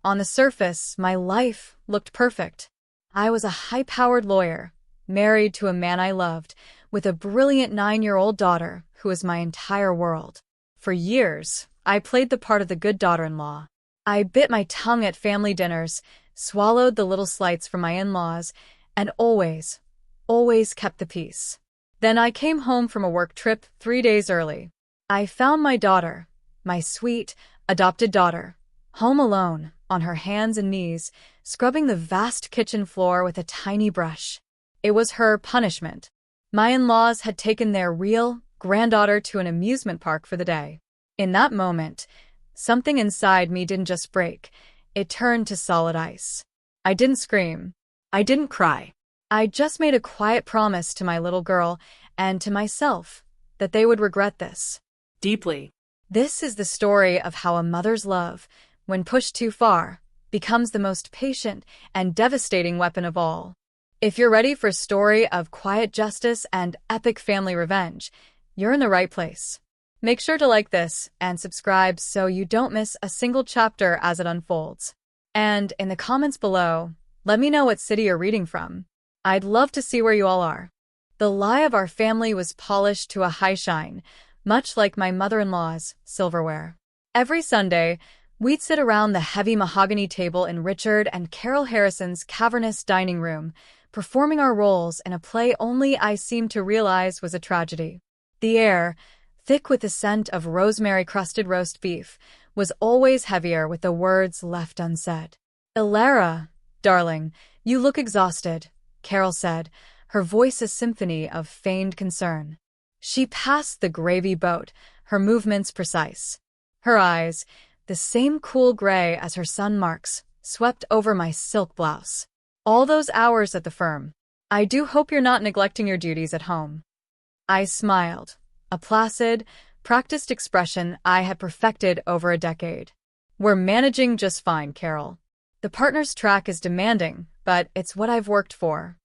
On the surface, my life looked perfect. I was a high-powered lawyer, married to a man I loved, with a brilliant 9-year-old daughter who was my entire world. For years, I played the part of the good daughter-in-law. I bit my tongue at family dinners, swallowed the little slights from my in-laws, and always kept the peace. Then I came home from a work trip 3 days early. I found my daughter, my sweet, adopted daughter, home alone, on her hands and knees, scrubbing the vast kitchen floor with a tiny brush. It was her punishment. My in-laws had taken their real granddaughter to an amusement park for the day. In that moment, something inside me didn't just break, it turned to solid ice. I didn't scream. I didn't cry. I just made a quiet promise to my little girl and to myself that they would regret this deeply. This is the story of how a mother's love, when pushed too far, becomes the most patient and devastating weapon of all. If you're ready for a story of quiet justice and epic family revenge, you're in the right place. Make sure to like this and subscribe so you don't miss a single chapter as it unfolds. And in the comments below, let me know what city you're reading from. I'd love to see where you all are. The lie of our family was polished to a high shine, much like my mother-in-law's silverware. Every Sunday, we'd sit around the heavy mahogany table in Richard and Carol Harrison's cavernous dining room, performing our roles in a play only I seemed to realize was a tragedy. The air, thick with the scent of rosemary-crusted roast beef, was always heavier with the words left unsaid. "Elara, darling, you look exhausted," Carol said, her voice a symphony of feigned concern. She passed the gravy boat, her movements precise. Her eyes, the same cool gray as her son Mark's, swept over my silk blouse. "All those hours at the firm. I do hope you're not neglecting your duties at home." I smiled, a placid, practiced expression I had perfected over a decade. "We're managing just fine, Carol. The partner's track is demanding, but it's what I've worked for."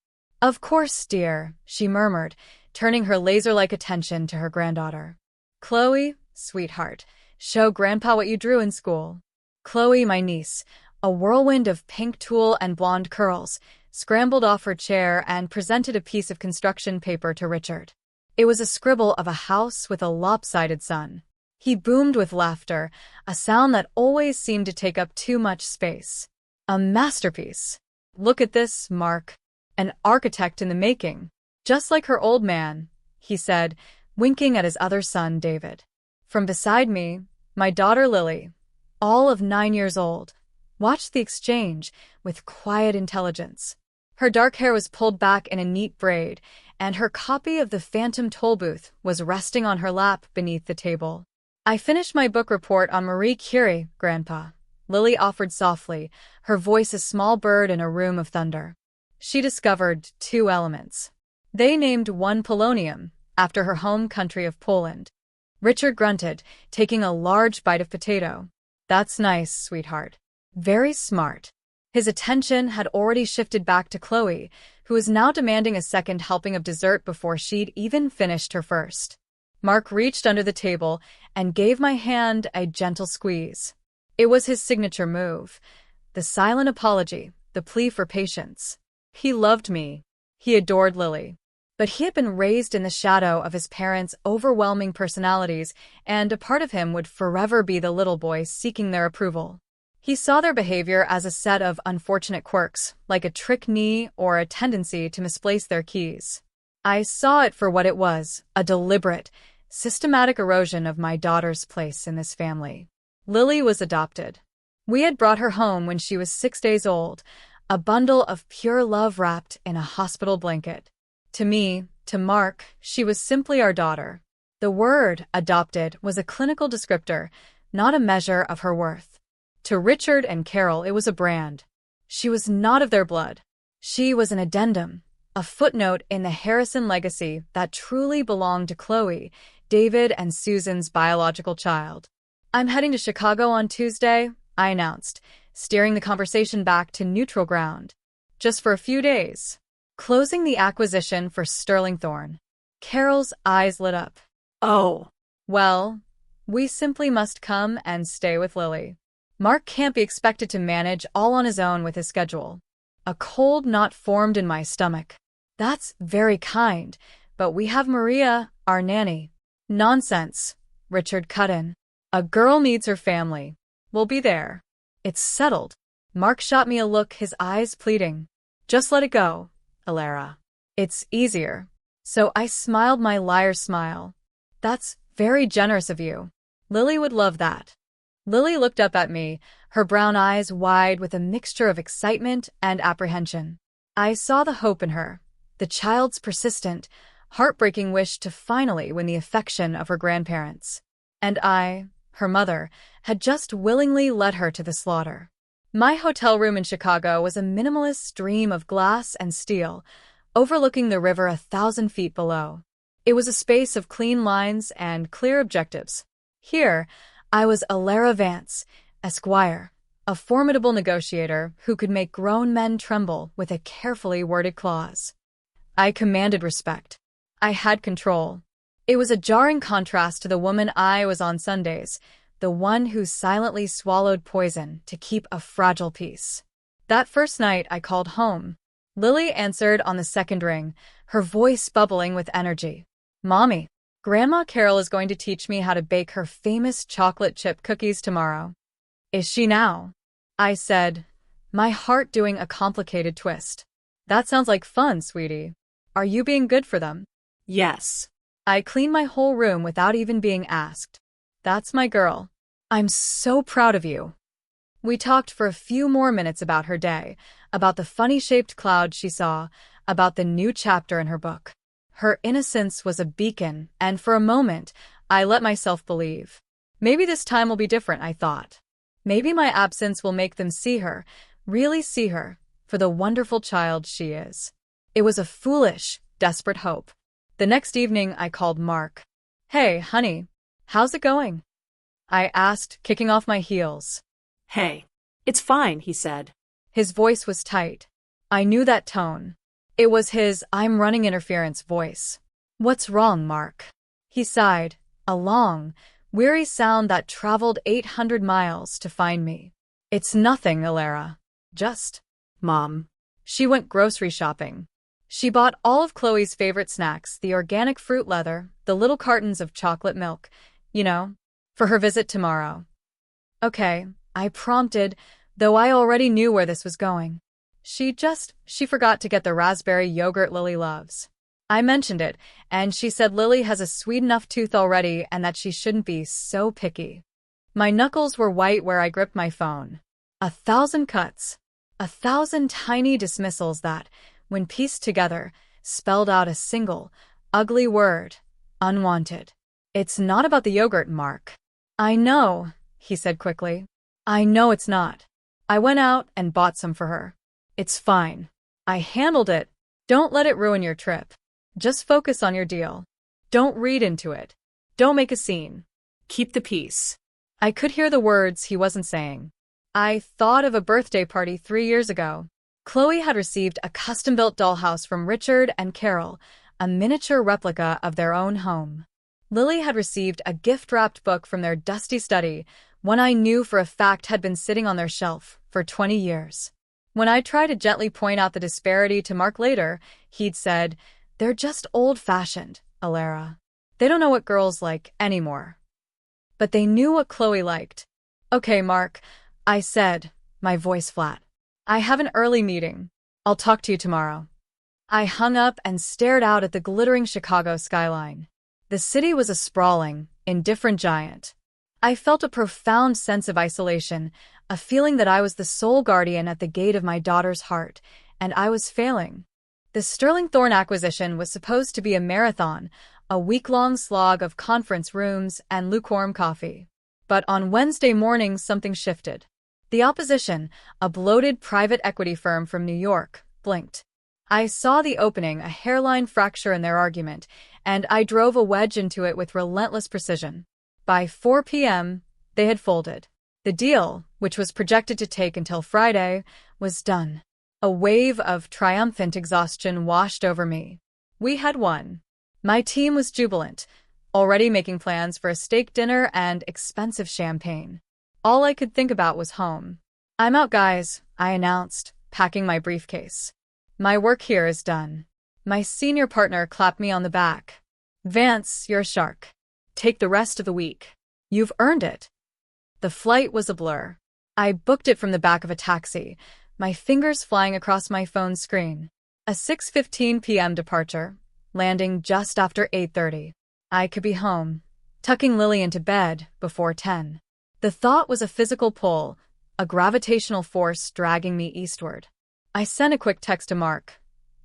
"Of course, dear," she murmured, turning her laser-like attention to her granddaughter. "Chloe, sweetheart, show Grandpa what you drew in school." Chloe, my niece, a whirlwind of pink tulle and blonde curls, scrambled off her chair and presented a piece of construction paper to Richard. It was a scribble of a house with a lopsided sun. He boomed with laughter, a sound that always seemed to take up too much space. "A masterpiece. Look at this, Mark. An architect in the making. Just like her old man," he said, winking at his other son, David. From beside me, my daughter Lily, all of 9 years old, watched the exchange with quiet intelligence. Her dark hair was pulled back in a neat braid, and her copy of the Phantom Toll Booth was resting on her lap beneath the table. "I finished my book report on Marie Curie, Grandpa," Lily offered softly, her voice a small bird in a room of thunder. She discovered 2 elements. They named one polonium, after her home country of Poland. Richard grunted, taking a large bite of potato. "That's nice, sweetheart. Very smart." His attention had already shifted back to Chloe, who was now demanding a second helping of dessert before she'd even finished her first. Mark reached under the table and gave my hand a gentle squeeze. It was his signature move, the silent apology, the plea for patience. He loved me. He adored Lily. But he had been raised in the shadow of his parents' overwhelming personalities, and a part of him would forever be the little boy seeking their approval. He saw their behavior as a set of unfortunate quirks, like a trick knee or a tendency to misplace their keys. I saw it for what it was, a deliberate, systematic erosion of my daughter's place in this family. Lily was adopted. We had brought her home when she was 6 days old, a bundle of pure love wrapped in a hospital blanket. To me, to Mark, she was simply our daughter. The word, adopted, was a clinical descriptor, not a measure of her worth. To Richard and Carol, it was a brand. She was not of their blood. She was an addendum, a footnote in the Harrison legacy that truly belonged to Chloe, David, and Susan's biological child. "I'm heading to Chicago on Tuesday," I announced, steering the conversation back to neutral ground. "Just for a few days. Closing the acquisition for Sterling Thorne." Carol's eyes lit up. "Oh, well, we simply must come and stay with Lily." Mark can't be expected to manage all on his own with his schedule. A cold knot formed in my stomach. That's very kind, but we have Maria, our nanny. Nonsense, Richard cut in. A girl needs her family. We'll be there. It's settled. Mark shot me a look, his eyes pleading. Just let it go, Alara. It's easier. So I smiled my liar smile. That's very generous of you. Lily would love that. Lily looked up at me, her brown eyes wide with a mixture of excitement and apprehension. I saw the hope in her, the child's persistent, heartbreaking wish to finally win the affection of her grandparents. And I, her mother, had just willingly led her to the slaughter. My hotel room in Chicago was a minimalist dream of glass and steel, overlooking the river 1,000 feet below. It was a space of clean lines and clear objectives. Here, I was Alara Vance, Esquire, a formidable negotiator who could make grown men tremble with a carefully worded clause. I commanded respect. I had control. It was a jarring contrast to the woman I was on Sundays, the one who silently swallowed poison to keep a fragile peace. That first night I called home. Lily answered on the second ring, her voice bubbling with energy. Mommy, Grandma Carol is going to teach me how to bake her famous chocolate chip cookies tomorrow. Is she now? I said, my heart doing a complicated twist. That sounds like fun, sweetie. Are you being good for them? Yes. I cleaned my whole room without even being asked. That's my girl. I'm so proud of you. We talked for a few more minutes about her day, about the funny-shaped cloud she saw, about the new chapter in her book. Her innocence was a beacon, and for a moment, I let myself believe. Maybe this time will be different, I thought. Maybe my absence will make them see her, really see her, for the wonderful child she is. It was a foolish, desperate hope. The next evening, I called Mark. Hey, honey, how's it going? I asked, kicking off my heels. Hey, it's fine, he said. His voice was tight. I knew that tone. It was his I'm running interference voice. What's wrong, Mark? He sighed, a long, weary sound that traveled 800 miles to find me. It's nothing, Alara. Just, Mom. She went grocery shopping. She bought all of Chloe's favorite snacks, the organic fruit leather, the little cartons of chocolate milk, for her visit tomorrow. Okay, I prompted, though I already knew where this was going. She forgot to get the raspberry yogurt Lily loves. I mentioned it, and she said Lily has a sweet enough tooth already and that she shouldn't be so picky. My knuckles were white where I gripped my phone. 1,000 cuts. 1,000 tiny dismissals that, when pieced together, spelled out a single, ugly word. Unwanted. It's not about the yogurt, Mark. I know, he said quickly. I know it's not. I went out and bought some for her. It's fine. I handled it. Don't let it ruin your trip. Just focus on your deal. Don't read into it. Don't make a scene. Keep the peace. I could hear the words he wasn't saying. I thought of a birthday party 3 years ago. Chloe had received a custom-built dollhouse from Richard and Carol, a miniature replica of their own home. Lily had received a gift-wrapped book from their dusty study, one I knew for a fact had been sitting on their shelf for 20 years. When I tried to gently point out the disparity to Mark later, he'd said, they're just old-fashioned, Alara. They don't know what girls like anymore. But they knew what Chloe liked. Okay, Mark, I said, my voice flat. I have an early meeting. I'll talk to you tomorrow. I hung up and stared out at the glittering Chicago skyline. The city was a sprawling, indifferent giant. I felt a profound sense of isolation, a feeling that I was the sole guardian at the gate of my daughter's heart, and I was failing. The Sterling Thorne acquisition was supposed to be a marathon, a week-long slog of conference rooms and lukewarm coffee. But on Wednesday morning, something shifted. The opposition, a bloated private equity firm from New York, blinked. I saw the opening, a hairline fracture in their argument, and I drove a wedge into it with relentless precision. By 4 p.m., they had folded. The deal, which was projected to take until Friday, was done. A wave of triumphant exhaustion washed over me. We had won. My team was jubilant, already making plans for a steak dinner and expensive champagne. All I could think about was home. "I'm out, guys," I announced, packing my briefcase. "My work here is done." My senior partner clapped me on the back. "Vance, you're a shark. Take the rest of the week. You've earned it." The flight was a blur. I booked it from the back of a taxi, my fingers flying across my phone screen. A 6:15 p.m. departure, landing just after 8:30. I could be home, tucking Lily into bed before 10. The thought was a physical pull, a gravitational force dragging me eastward. I sent a quick text to Mark.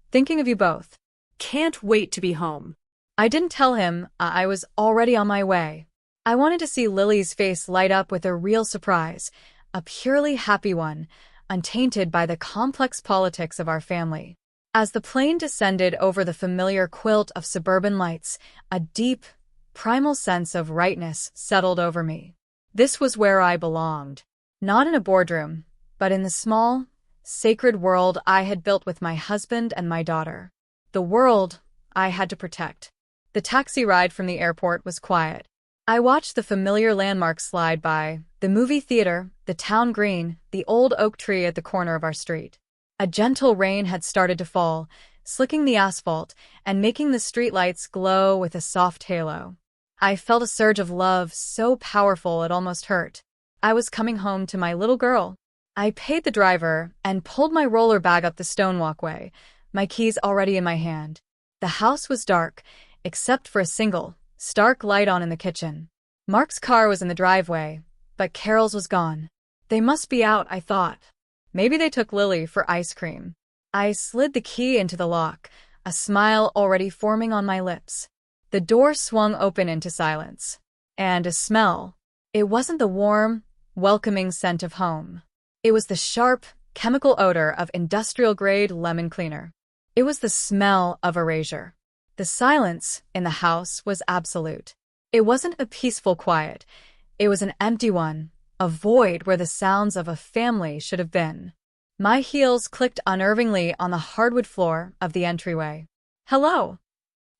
"Thinking of you both. Can't wait to be home." I didn't tell him I was already on my way. I wanted to see Lily's face light up with a real surprise, a purely happy one, untainted by the complex politics of our family. As the plane descended over the familiar quilt of suburban lights, a deep, primal sense of rightness settled over me. This was where I belonged. Not in a boardroom, but in the small, sacred world I had built with my husband and my daughter. The world I had to protect. The taxi ride from the airport was quiet. I watched the familiar landmarks slide by, the movie theater, the town green, the old oak tree at the corner of our street. A gentle rain had started to fall, slicking the asphalt and making the streetlights glow with a soft halo. I felt a surge of love so powerful it almost hurt. I was coming home to my little girl. I paid the driver and pulled my roller bag up the stone walkway, my keys already in my hand. The house was dark, except for a single, stark light on in the kitchen. Mark's car was in the driveway, but Carol's was gone. They must be out, I thought. Maybe they took Lily for ice cream. I slid the key into the lock, a smile already forming on my lips. The door swung open into silence. And a smell. It wasn't the warm, welcoming scent of home. It was the sharp, chemical odor of industrial-grade lemon cleaner. It was the smell of erasure. The silence in the house was absolute. It wasn't a peaceful quiet. It was an empty one, a void where the sounds of a family should have been. My heels clicked unnervingly on the hardwood floor of the entryway. "Hello,"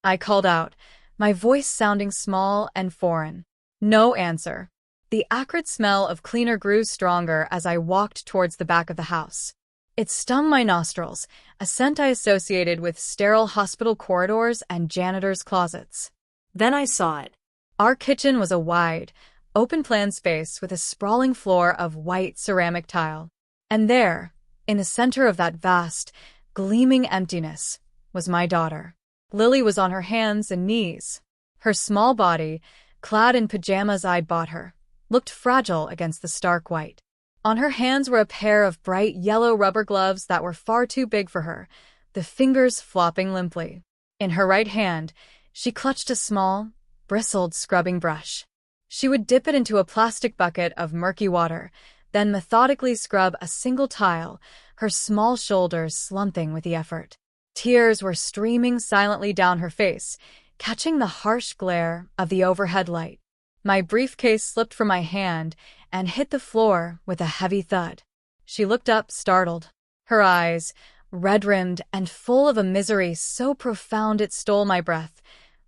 I called out, my voice sounding small and foreign. No answer. The acrid smell of cleaner grew stronger as I walked towards the back of the house. It stung my nostrils, a scent I associated with sterile hospital corridors and janitors' closets. Then I saw it. Our kitchen was a wide, open-plan space with a sprawling floor of white ceramic tile. And there, in the center of that vast, gleaming emptiness, was my daughter. Lily was on her hands and knees. Her small body, clad in pajamas I'd bought her, looked fragile against the stark white. On her hands were a pair of bright yellow rubber gloves that were far too big for her, the fingers flopping limply. In her right hand, she clutched a small, bristled scrubbing brush. She would dip it into a plastic bucket of murky water, then methodically scrub a single tile, her small shoulders slumping with the effort. Tears were streaming silently down her face, catching the harsh glare of the overhead light. My briefcase slipped from my hand and hit the floor with a heavy thud. She looked up, startled. Her eyes, red-rimmed and full of a misery so profound it stole my breath,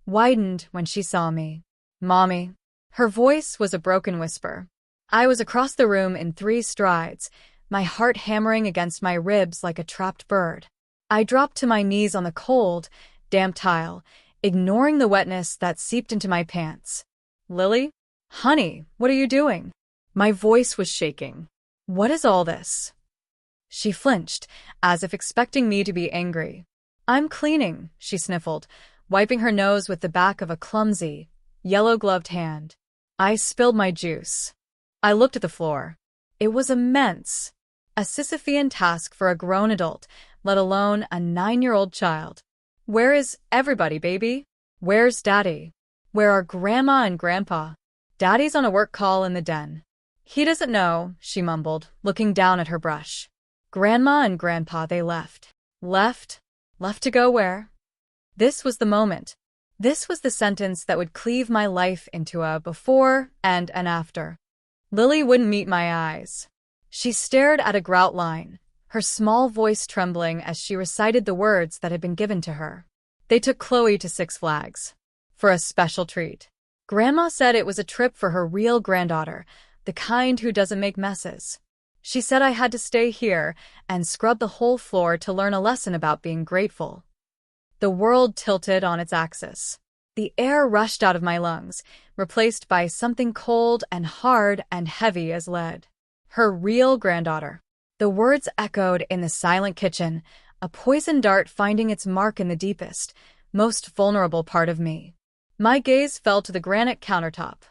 widened when she saw me. "Mommy." Her voice was a broken whisper. I was across the room in 3 strides, my heart hammering against my ribs like a trapped bird. I dropped to my knees on the cold, damp tile, ignoring the wetness that seeped into my pants. "Lily? Honey, what are you doing?" My voice was shaking. "What is all this?" She flinched, as if expecting me to be angry. "I'm cleaning," she sniffled, wiping her nose with the back of a clumsy, yellow-gloved hand. I spilled my juice. I looked at the floor. It was immense. A Sisyphean task for a grown adult, let alone a 9-year-old child. "Where is everybody, baby? Where's Daddy? Where are Grandma and Grandpa?" "Daddy's on a work call in the den." "He doesn't know," she mumbled, looking down at her brush. "Grandma and Grandpa, they left." Left? Left to go where? This was the moment. This was the sentence that would cleave my life into a before and an after. Lily wouldn't meet my eyes. She stared at a grout line, her small voice trembling as she recited the words that had been given to her. They took Chloe to Six Flags. For a special treat. Grandma said it was a trip for her real granddaughter, the kind who doesn't make messes. She said I had to stay here and scrub the whole floor to learn a lesson about being grateful. The world tilted on its axis. The air rushed out of my lungs, replaced by something cold and hard and heavy as lead. Her real granddaughter. The words echoed in the silent kitchen, a poison dart finding its mark in the deepest, most vulnerable part of me. My gaze fell to the granite countertop.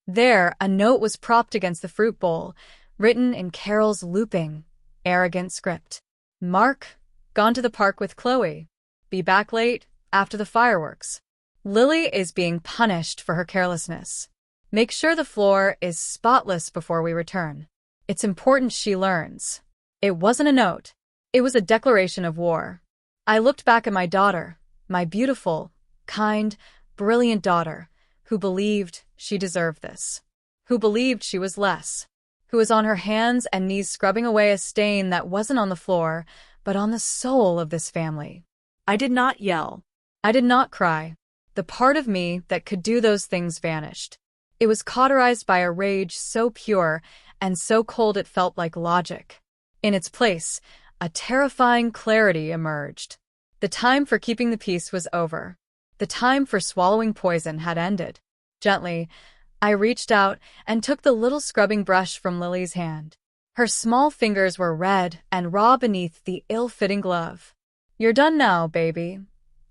There, a note was propped against the fruit bowl, written in Carol's looping, arrogant script. Mark, gone to the park with Chloe. Be back late, after the fireworks. Lily is being punished for her carelessness. Make sure the floor is spotless before we return. It's important she learns. It wasn't a note. It was a declaration of war. I looked back at my daughter, my beautiful, kind, brilliant daughter, who believed she deserved this. Who believed she was less. Who was on her hands and knees scrubbing away a stain that wasn't on the floor, but on the soul of this family. I did not yell. I did not cry. The part of me that could do those things vanished. It was cauterized by a rage so pure and so cold it felt like logic. In its place, a terrifying clarity emerged. The time for keeping the peace was over. The time for swallowing poison had ended. Gently, I reached out and took the little scrubbing brush from Lily's hand. Her small fingers were red and raw beneath the ill-fitting glove. You're done now, baby,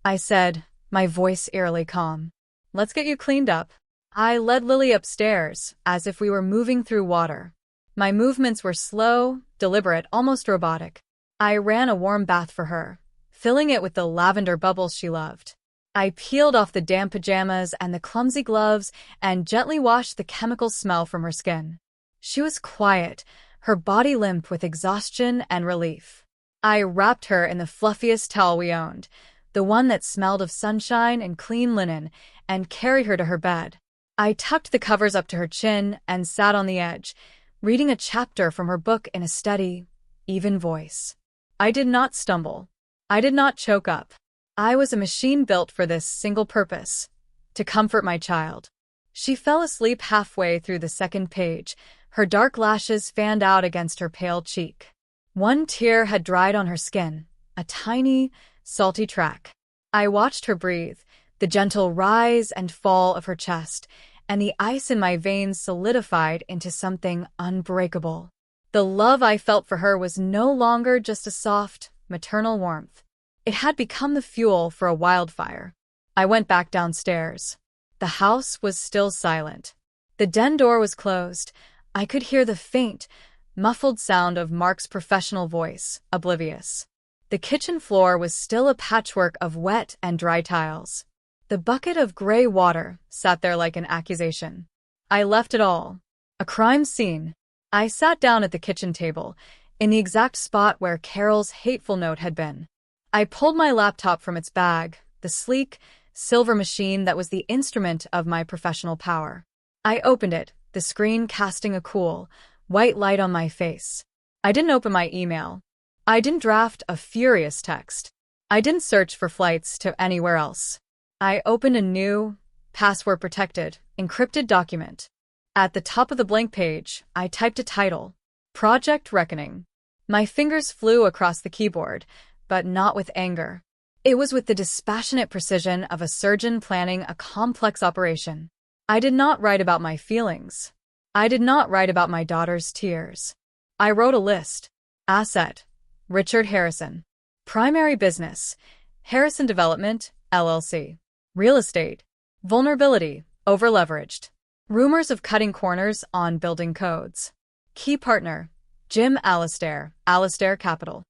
I said, my voice eerily calm. Let's get you cleaned up. I led Lily upstairs, as if we were moving through water. My movements were slow, deliberate, almost robotic. I ran a warm bath for her, filling it with the lavender bubbles she loved. I peeled off the damp pajamas and the clumsy gloves and gently washed the chemical smell from her skin. She was quiet, her body limp with exhaustion and relief. I wrapped her in the fluffiest towel we owned, the one that smelled of sunshine and clean linen, and carried her to her bed. I tucked the covers up to her chin and sat on the edge, reading a chapter from her book in a steady, even voice. I did not stumble. I did not choke up. I was a machine built for this single purpose, to comfort my child. She fell asleep halfway through the second page, her dark lashes fanned out against her pale cheek. One tear had dried on her skin, a tiny, salty track. I watched her breathe, the gentle rise and fall of her chest, and the ice in my veins solidified into something unbreakable. The love I felt for her was no longer just a soft, maternal warmth. It had become the fuel for a wildfire. I went back downstairs. The house was still silent. The den door was closed. I could hear the faint, muffled sound of Mark's professional voice, oblivious. The kitchen floor was still a patchwork of wet and dry tiles. The bucket of gray water sat there like an accusation. I left it all. A crime scene. I sat down at the kitchen table, in the exact spot where Carol's hateful note had been. I pulled my laptop from its bag, the sleek, silver machine that was the instrument of my professional power. I opened it, the screen casting a cool, white light on my face. I didn't open my email. I didn't draft a furious text. I didn't search for flights to anywhere else. I opened a new, password-protected, encrypted document. At the top of the blank page, I typed a title, Project Reckoning. My fingers flew across the keyboard, but not with anger. It was with the dispassionate precision of a surgeon planning a complex operation. I did not write about my feelings. I did not write about my daughter's tears. I wrote a list. Asset, Richard Harrison. Primary business, Harrison Development, LLC. Real estate, vulnerability, overleveraged. Rumors of cutting corners on building codes. Key partner, Jim Alastair, Alastair Capital.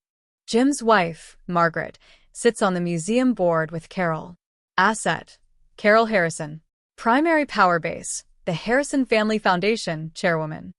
Jim's wife, Margaret, sits on the museum board with Carol. Asset, Carol Harrison. Primary power base, the Harrison Family Foundation, chairwoman.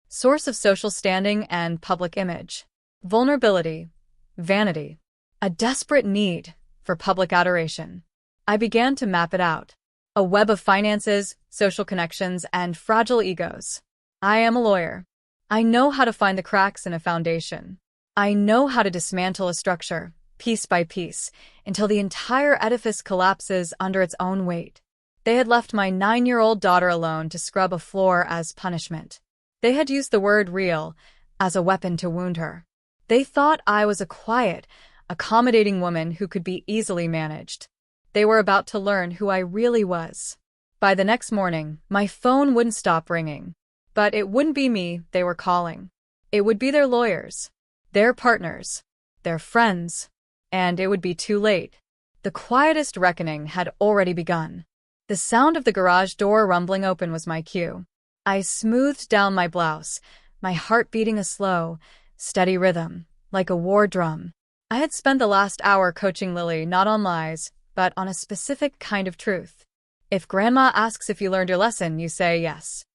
Source of social standing and public image. Vulnerability, vanity. A desperate need for public adoration. I began to map it out. A web of finances, social connections, and fragile egos. I am a lawyer. I know how to find the cracks in a foundation. I know how to dismantle a structure, piece by piece, until the entire edifice collapses under its own weight. They had left my 9-year-old daughter alone to scrub a floor as punishment. They had used the word real as a weapon to wound her. They thought I was a quiet, accommodating woman who could be easily managed. They were about to learn who I really was. By the next morning, my phone wouldn't stop ringing. But it wouldn't be me they were calling. It would be their lawyers, their partners, their friends, and it would be too late. The quietest reckoning had already begun. The sound of the garage door rumbling open was my cue. I smoothed down my blouse, my heart beating a slow, steady rhythm, like a war drum. I had spent the last hour coaching Lily not on lies, but on a specific kind of truth. If Grandma asks if you learned your lesson, you say yes.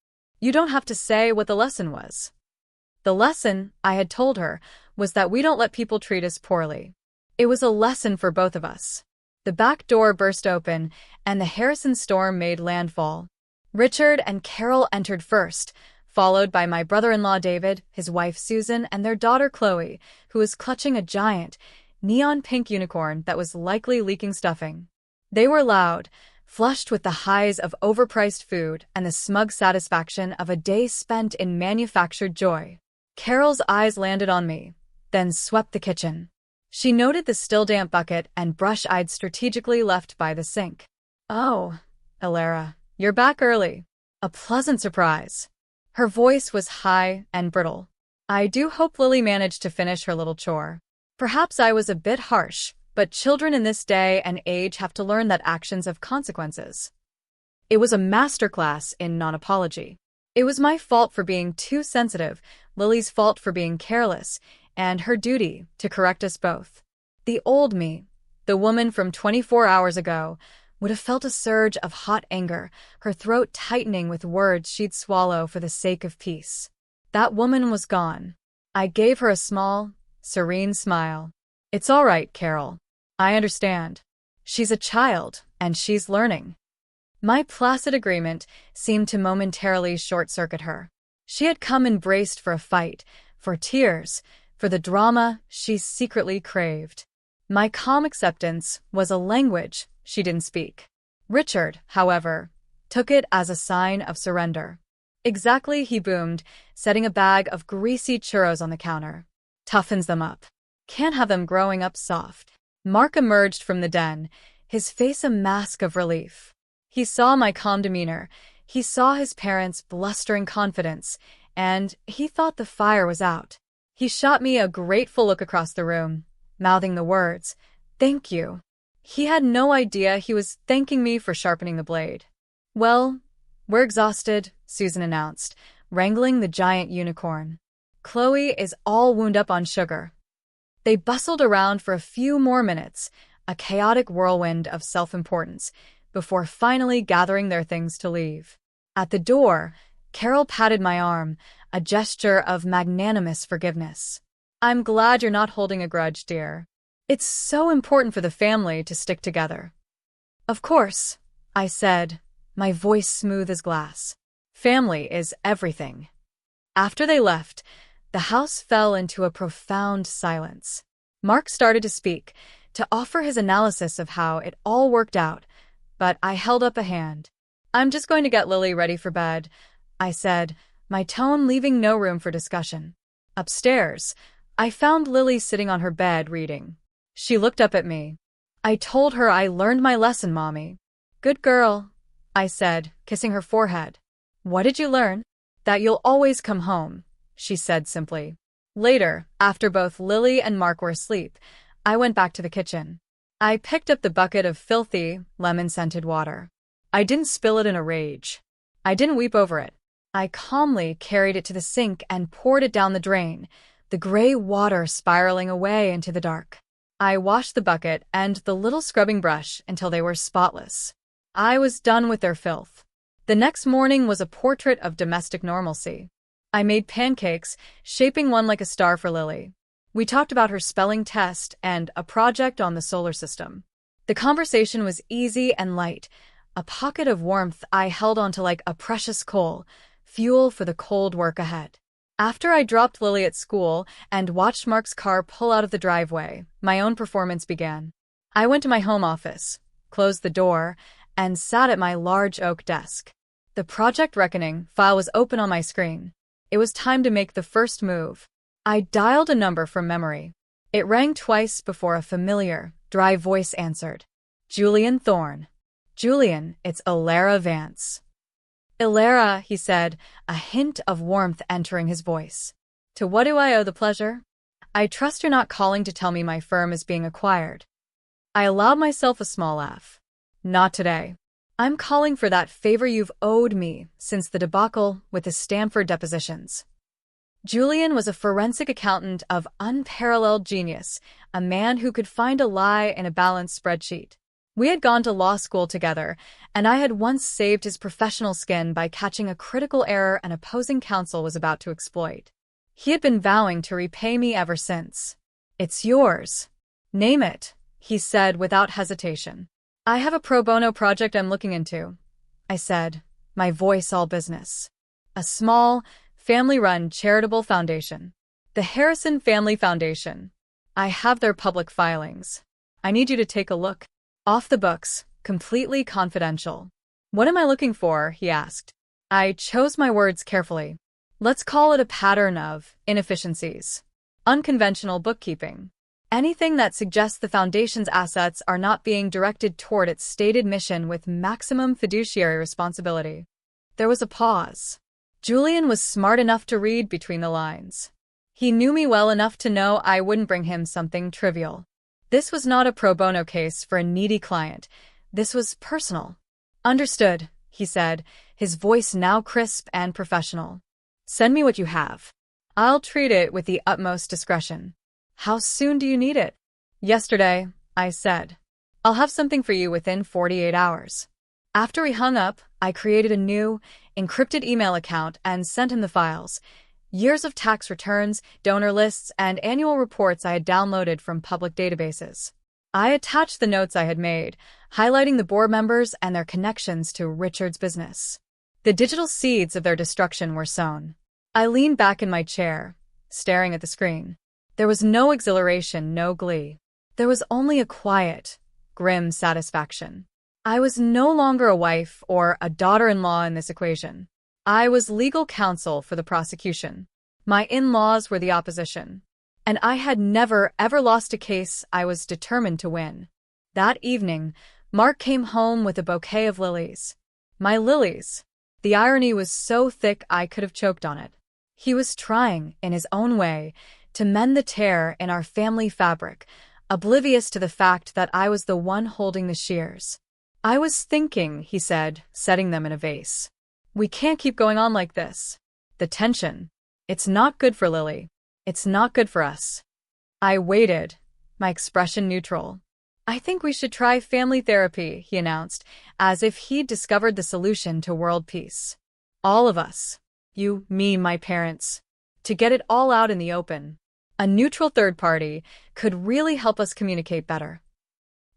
You don't have to say what the lesson was. The lesson, I had told her, was that we don't let people treat us poorly. It was a lesson for both of us. The back door burst open, and the Harrison storm made landfall. Richard and Carol entered first, followed by my brother-in-law David, his wife Susan, and their daughter Chloe, who was clutching a giant, neon-pink unicorn that was likely leaking stuffing. They were loud, flushed with the highs of overpriced food and the smug satisfaction of a day spent in manufactured joy. Carol's eyes landed on me, then swept the kitchen. She noted the still damp bucket and brush I'd strategically left by the sink. "Oh, Alara, you're back early." A pleasant surprise. Her voice was high and brittle. I do hope Lily managed to finish her little chore. Perhaps I was a bit harsh, but children in this day and age have to learn that actions have consequences. It was a masterclass in non-apology. It was my fault for being too sensitive, Lily's fault for being careless, and her duty to correct us both. The old me, the woman from 24 hours ago, would have felt a surge of hot anger, her throat tightening with words she'd swallow for the sake of peace. That woman was gone. I gave her a small, serene smile. "It's all right, Carol. I understand. She's a child, and she's learning." My placid agreement seemed to momentarily short-circuit her. She had come and braced for a fight, for tears, for the drama she secretly craved. My calm acceptance was a language she didn't speak. Richard, however, took it as a sign of surrender. "Exactly," he boomed, setting a bag of greasy churros on the counter. "Toughens them up. Can't have them growing up soft." Mark emerged from the den, his face a mask of relief. He saw my calm demeanor, he saw his parents' blustering confidence, and he thought the fire was out. He shot me a grateful look across the room, mouthing the words, "Thank you." He had no idea he was thanking me for sharpening the blade. "Well, we're exhausted," Susan announced, wrangling the giant unicorn. "Chloe is all wound up on sugar." They bustled around for a few more minutes, a chaotic whirlwind of self-importance, before finally gathering their things to leave. At the door, Carol patted my arm, a gesture of magnanimous forgiveness. "I'm glad you're not holding a grudge, dear. It's so important for the family to stick together." "Of course," I said, my voice smooth as glass. "Family is everything." After they left, the house fell into a profound silence. Mark started to speak, to offer his analysis of how it all worked out, but I held up a hand. "I'm just going to get Lily ready for bed," I said, my tone leaving no room for discussion. Upstairs, I found Lily sitting on her bed reading. She looked up at me. "I told her I learned my lesson, Mommy." "Good girl," I said, kissing her forehead. "What did you learn?" "That you'll always come home," she said simply. Later, after both Lily and Mark were asleep, I went back to the kitchen. I picked up the bucket of filthy, lemon-scented water. I didn't spill it in a rage. I didn't weep over it. I calmly carried it to the sink and poured it down the drain, the gray water spiraling away into the dark. I washed the bucket and the little scrubbing brush until they were spotless. I was done with their filth. The next morning was a portrait of domestic normalcy. I made pancakes, shaping one like a star for Lily. We talked about her spelling test and a project on the solar system. The conversation was easy and light, a pocket of warmth I held onto like a precious coal, fuel for the cold work ahead. After I dropped Lily at school and watched Mark's car pull out of the driveway, my own performance began. I went to my home office, closed the door, and sat at my large oak desk. The Project Reckoning file was open on my screen. It was time to make the first move. I dialed a number from memory. It rang twice before a familiar, dry voice answered. Julian Thorne. Julian, it's Ilara Vance. Ilara, he said, a hint of warmth entering his voice. To what do I owe the pleasure? I trust you're not calling to tell me my firm is being acquired. I allowed myself a small laugh. Not today. I'm calling for that favor you've owed me since the debacle with the Stanford depositions. Julian was a forensic accountant of unparalleled genius, a man who could find a lie in a balanced spreadsheet. We had gone to law school together, and I had once saved his professional skin by catching a critical error an opposing counsel was about to exploit. He had been vowing to repay me ever since. It's yours. Name it, he said without hesitation. I have a pro bono project I'm looking into, I said, my voice all business. A small, family-run charitable foundation. The Harrison Family Foundation. I have their public filings. I need you to take a look. Off the books, completely confidential. What am I looking for? He asked. I chose my words carefully. Let's call it a pattern of inefficiencies. Unconventional bookkeeping. Anything that suggests the foundation's assets are not being directed toward its stated mission with maximum fiduciary responsibility. There was a pause. Julian was smart enough to read between the lines. He knew me well enough to know I wouldn't bring him something trivial. This was not a pro bono case for a needy client. This was personal. Understood, he said, his voice now crisp and professional. Send me what you have. I'll treat it with the utmost discretion. How soon do you need it? Yesterday, I said. I'll have something for you within 48 hours. After we hung up, I created a new, encrypted email account and sent him the files. Years of tax returns, donor lists, and annual reports I had downloaded from public databases. I attached the notes I had made, highlighting the board members and their connections to Richard's business. The digital seeds of their destruction were sown. I leaned back in my chair, staring at the screen. There was no exhilaration, no glee. There was only a quiet, grim satisfaction. I was no longer a wife or a daughter-in-law in this equation. I was legal counsel for the prosecution. My in-laws were the opposition. And I had never, ever lost a case I was determined to win. That evening, Mark came home with a bouquet of lilies. My lilies. The irony was so thick I could have choked on it. He was trying, in his own way, to mend the tear in our family fabric, oblivious to the fact that I was the one holding the shears. I was thinking, he said, setting them in a vase. We can't keep going on like this. The tension. It's not good for Lily. It's not good for us. I waited, my expression neutral. I think we should try family therapy, he announced, as if he'd discovered the solution to world peace. All of us. You, me, my parents. To get it all out in the open. A neutral third party could really help us communicate better.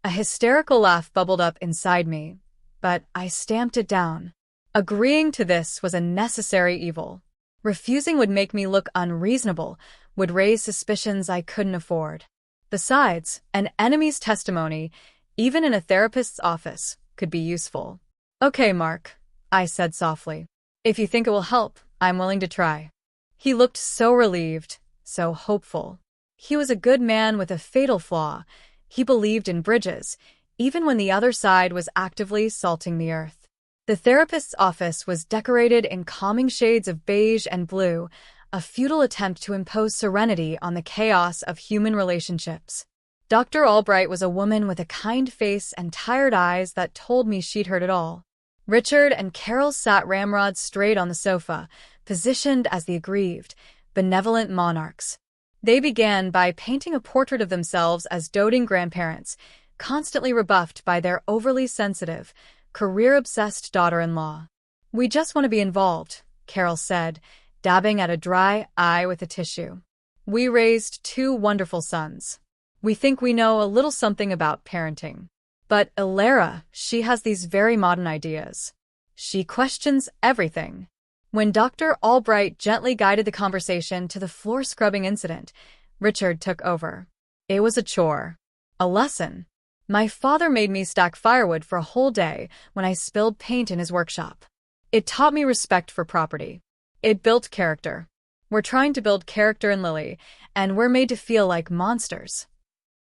A hysterical laugh bubbled up inside me, but I stamped it down. Agreeing to this was a necessary evil. Refusing would make me look unreasonable, would raise suspicions I couldn't afford. Besides, an enemy's testimony, even in a therapist's office, could be useful. Okay, Mark, I said softly. If you think it will help, I'm willing to try. He looked so relieved, so hopeful. He was a good man with a fatal flaw. He believed in bridges, even when the other side was actively salting the earth. The therapist's office was decorated in calming shades of beige and blue, a futile attempt to impose serenity on the chaos of human relationships. Dr. Albright was a woman with a kind face and tired eyes that told me she'd heard it all. Richard and Carol sat ramrod straight on the sofa, positioned as the aggrieved, benevolent monarchs. They began by painting a portrait of themselves as doting grandparents, constantly rebuffed by their overly sensitive, career-obsessed daughter-in-law. We just want to be involved, Carol said, dabbing at a dry eye with a tissue. We raised 2 wonderful sons. We think we know a little something about parenting. But Ilara, she has these very modern ideas. She questions everything. When Dr. Albright gently guided the conversation to the floor-scrubbing incident, Richard took over. It was a chore. A lesson. My father made me stack firewood for a whole day when I spilled paint in his workshop. It taught me respect for property. It built character. We're trying to build character in Lily, and we're made to feel like monsters.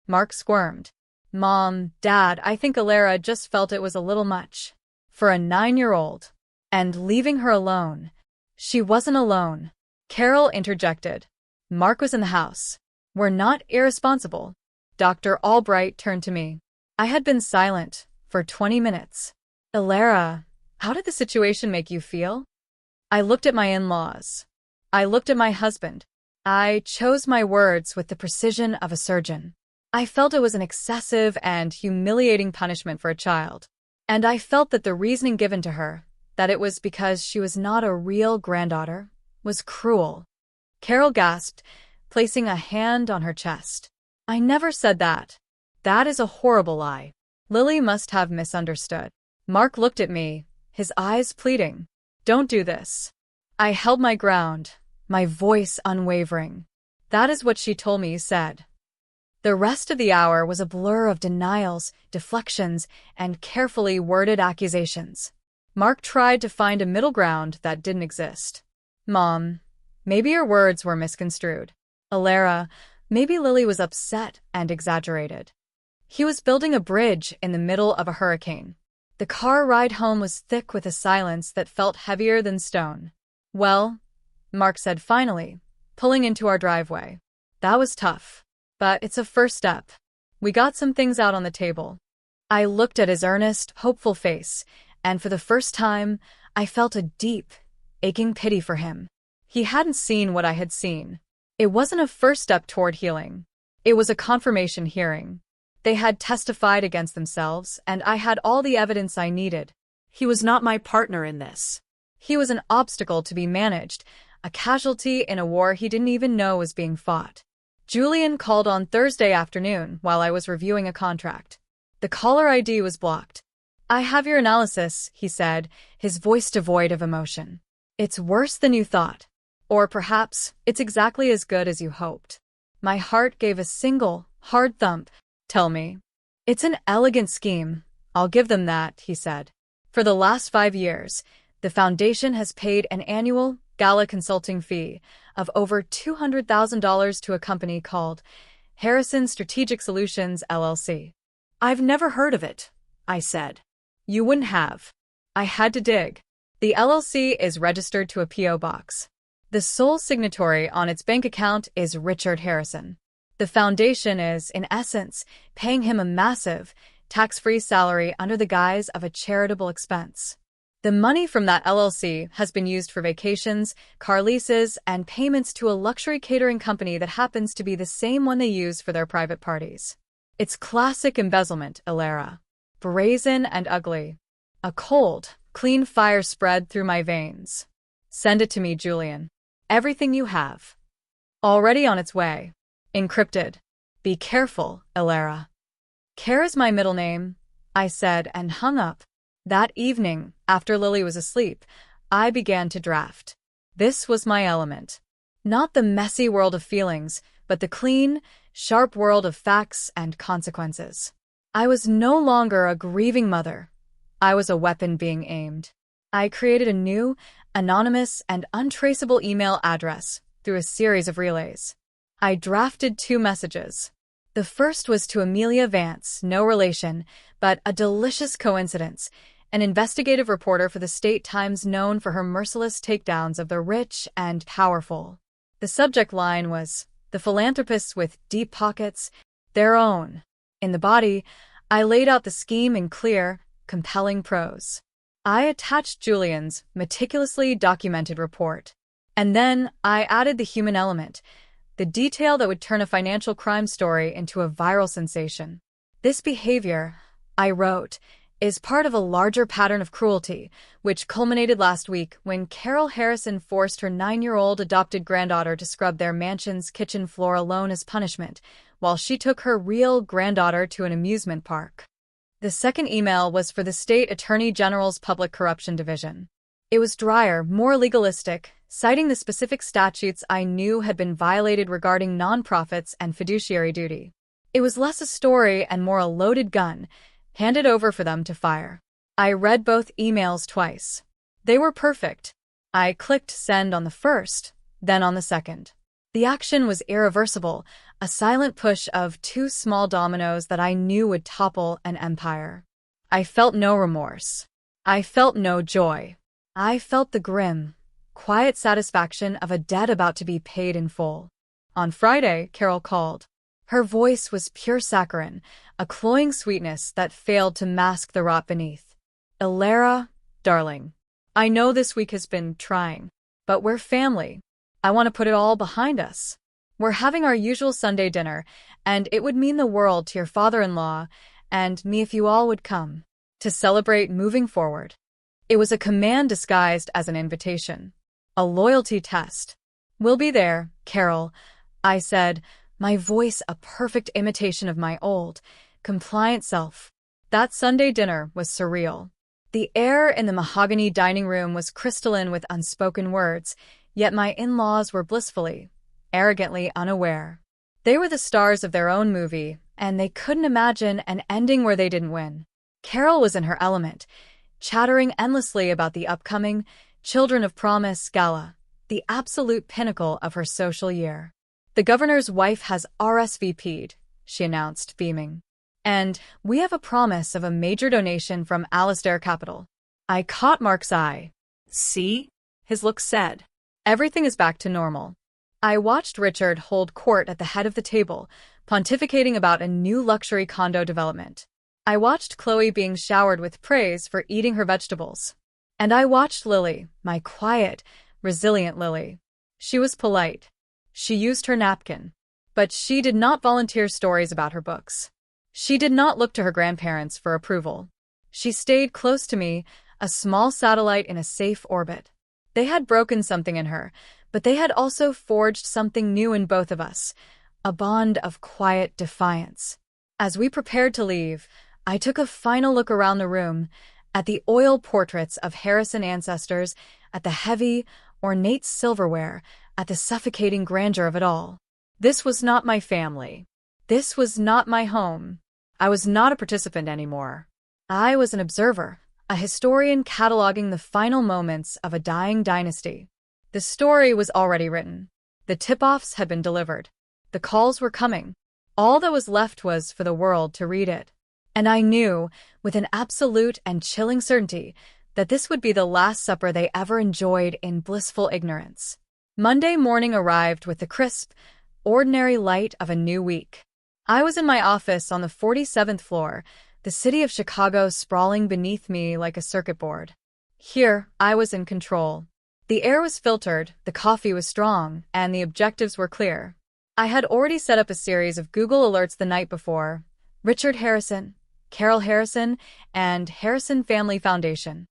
Mark squirmed. Mom, Dad, I think Alara just felt it was a little much. For a 9-year-old. And leaving her alone. She wasn't alone. Carol interjected. Mark was in the house. We're not irresponsible. Dr. Albright turned to me. I had been silent for 20 minutes. Alara, how did the situation make you feel? I looked at my in-laws. I looked at my husband. I chose my words with the precision of a surgeon. I felt it was an excessive and humiliating punishment for a child. And I felt that the reasoning given to her, that it was because she was not a real granddaughter, was cruel. Carol gasped, placing a hand on her chest. I never said that. That is a horrible lie. Lily must have misunderstood. Mark looked at me, his eyes pleading. Don't do this. I held my ground, my voice unwavering. That is what she told me, said. The rest of the hour was a blur of denials, deflections, and carefully worded accusations. Mark tried to find a middle ground that didn't exist. Mom, maybe your words were misconstrued. Alara, maybe Lily was upset and exaggerated. He was building a bridge in the middle of a hurricane. The car ride home was thick with a silence that felt heavier than stone. Well, Mark said finally, pulling into our driveway. That was tough. But it's a first step. We got some things out on the table. I looked at his earnest, hopeful face, and for the first time, I felt a deep, aching pity for him. He hadn't seen what I had seen. It wasn't a first step toward healing. It was a confirmation hearing. They had testified against themselves, and I had all the evidence I needed. He was not my partner in this. He was an obstacle to be managed, a casualty in a war he didn't even know was being fought. Julian called on Thursday afternoon while I was reviewing a contract. The caller ID was blocked. I have your analysis, he said, his voice devoid of emotion. It's worse than you thought. Or perhaps it's exactly as good as you hoped. My heart gave a single, hard thump. Tell me. It's an elegant scheme. I'll give them that, he said. For the last 5 years, the foundation has paid an annual gala consulting fee of over $200,000 to a company called Harrison Strategic Solutions, LLC. I've never heard of it, I said. You wouldn't have. I had to dig. The LLC is registered to a P.O. box. The sole signatory on its bank account is Richard Harrison. The foundation is, in essence, paying him a massive, tax-free salary under the guise of a charitable expense. The money from that LLC has been used for vacations, car leases, and payments to a luxury catering company that happens to be the same one they use for their private parties. It's classic embezzlement, Alara. Brazen and ugly. A cold, clean fire spread through my veins. Send it to me, Julian. Everything you have. Already on its way. Encrypted. Be careful, Alara. Care is my middle name, I said and hung up. That evening, after Lily was asleep, I began to draft. This was my element. Not the messy world of feelings, but the clean, sharp world of facts and consequences. I was no longer a grieving mother. I was a weapon being aimed. I created a new, anonymous, and untraceable email address through a series of relays. I drafted 2 messages. The first was to Amelia Vance, no relation, but a delicious coincidence, an investigative reporter for the State Times known for her merciless takedowns of the rich and powerful. The subject line was, "The philanthropists with deep pockets, their own." In the body, I laid out the scheme in clear, compelling prose. I attached Julian's meticulously documented report. And then I added the human element, the detail that would turn a financial crime story into a viral sensation. This behavior, I wrote, is part of a larger pattern of cruelty, which culminated last week when Carol Harrison forced her 9-year-old adopted granddaughter to scrub their mansion's kitchen floor alone as punishment, while she took her real granddaughter to an amusement park. The second email was for the State Attorney General's Public Corruption Division. It was drier, more legalistic, citing the specific statutes I knew had been violated regarding nonprofits and fiduciary duty. It was less a story and more a loaded gun, handed over for them to fire. I read both emails twice. They were perfect. I clicked send on the first, then on the second. The action was irreversible, a silent push of two small dominoes that I knew would topple an empire. I felt no remorse. I felt no joy. I felt the grim, quiet satisfaction of a debt about to be paid in full. On Friday, Carol called. Her voice was pure saccharine, a cloying sweetness that failed to mask the rot beneath. Ilara, darling, I know this week has been trying, but we're family. I want to put it all behind us. We're having our usual Sunday dinner, and it would mean the world to your father-in-law and me if you all would come to celebrate moving forward. It was a command disguised as an invitation, a loyalty test. We'll be there, Carol, I said, my voice a perfect imitation of my old, compliant self. That Sunday dinner was surreal. The air in the mahogany dining room was crystalline with unspoken words, yet my in-laws were blissfully, arrogantly unaware. They were the stars of their own movie, and they couldn't imagine an ending where they didn't win. Carol was in her element, chattering endlessly about the upcoming Children of Promise gala, the absolute pinnacle of her social year. The governor's wife has RSVP'd, she announced, beaming. And we have a promise of a major donation from Alastair Capital. I caught Mark's eye. See? His look said. Everything is back to normal. I watched Richard hold court at the head of the table, pontificating about a new luxury condo development. I watched Chloe being showered with praise for eating her vegetables. And I watched Lily, my quiet, resilient Lily. She was polite. She used her napkin. But she did not volunteer stories about her books. She did not look to her grandparents for approval. She stayed close to me, a small satellite in a safe orbit. They had broken something in her, but they had also forged something new in both of us, a bond of quiet defiance. As we prepared to leave, I took a final look around the room, at the oil portraits of Harrison ancestors, at the heavy, ornate silverware, at the suffocating grandeur of it all. This was not my family. This was not my home. I was not a participant anymore. I was an observer, a historian cataloging the final moments of a dying dynasty. The story was already written. The tip-offs had been delivered. The calls were coming. All that was left was for the world to read it. And I knew, with an absolute and chilling certainty, that this would be the last supper they ever enjoyed in blissful ignorance. Monday morning arrived with the crisp, ordinary light of a new week. I was in my office on the 47th floor, the city of Chicago sprawling beneath me like a circuit board. Here, I was in control. The air was filtered, the coffee was strong, and the objectives were clear. I had already set up a series of Google alerts the night before: Richard Harrison, Carol Harrison, and Harrison Family Foundation.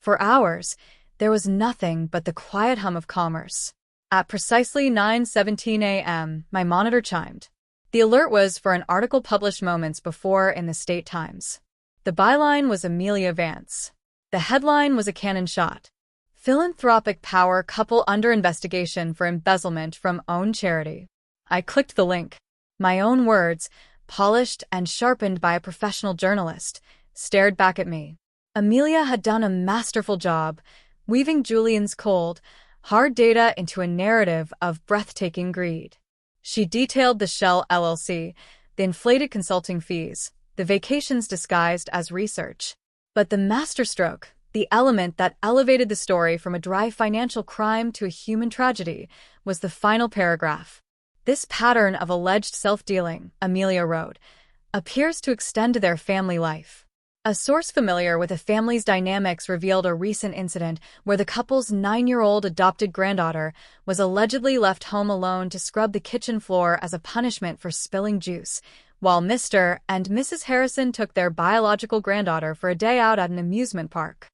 For hours, there was nothing but the quiet hum of commerce. At precisely 9:17 a.m., my monitor chimed. The alert was for an article published moments before in the State Times. The byline was Amelia Vance. The headline was a cannon shot. Philanthropic power couple under investigation for embezzlement from own charity. I clicked the link. My own words, polished and sharpened by a professional journalist, stared back at me. Amelia had done a masterful job, weaving Julian's cold, hard data into a narrative of breathtaking greed. She detailed the Shell LLC, the inflated consulting fees, the vacations disguised as research. But the masterstroke, the element that elevated the story from a dry financial crime to a human tragedy, was the final paragraph. This pattern of alleged self-dealing, Amelia wrote, appears to extend to their family life. A source familiar with the family's dynamics revealed a recent incident where the couple's 9-year-old adopted granddaughter was allegedly left home alone to scrub the kitchen floor as a punishment for spilling juice, while Mr. and Mrs. Harrison took their biological granddaughter for a day out at an amusement park.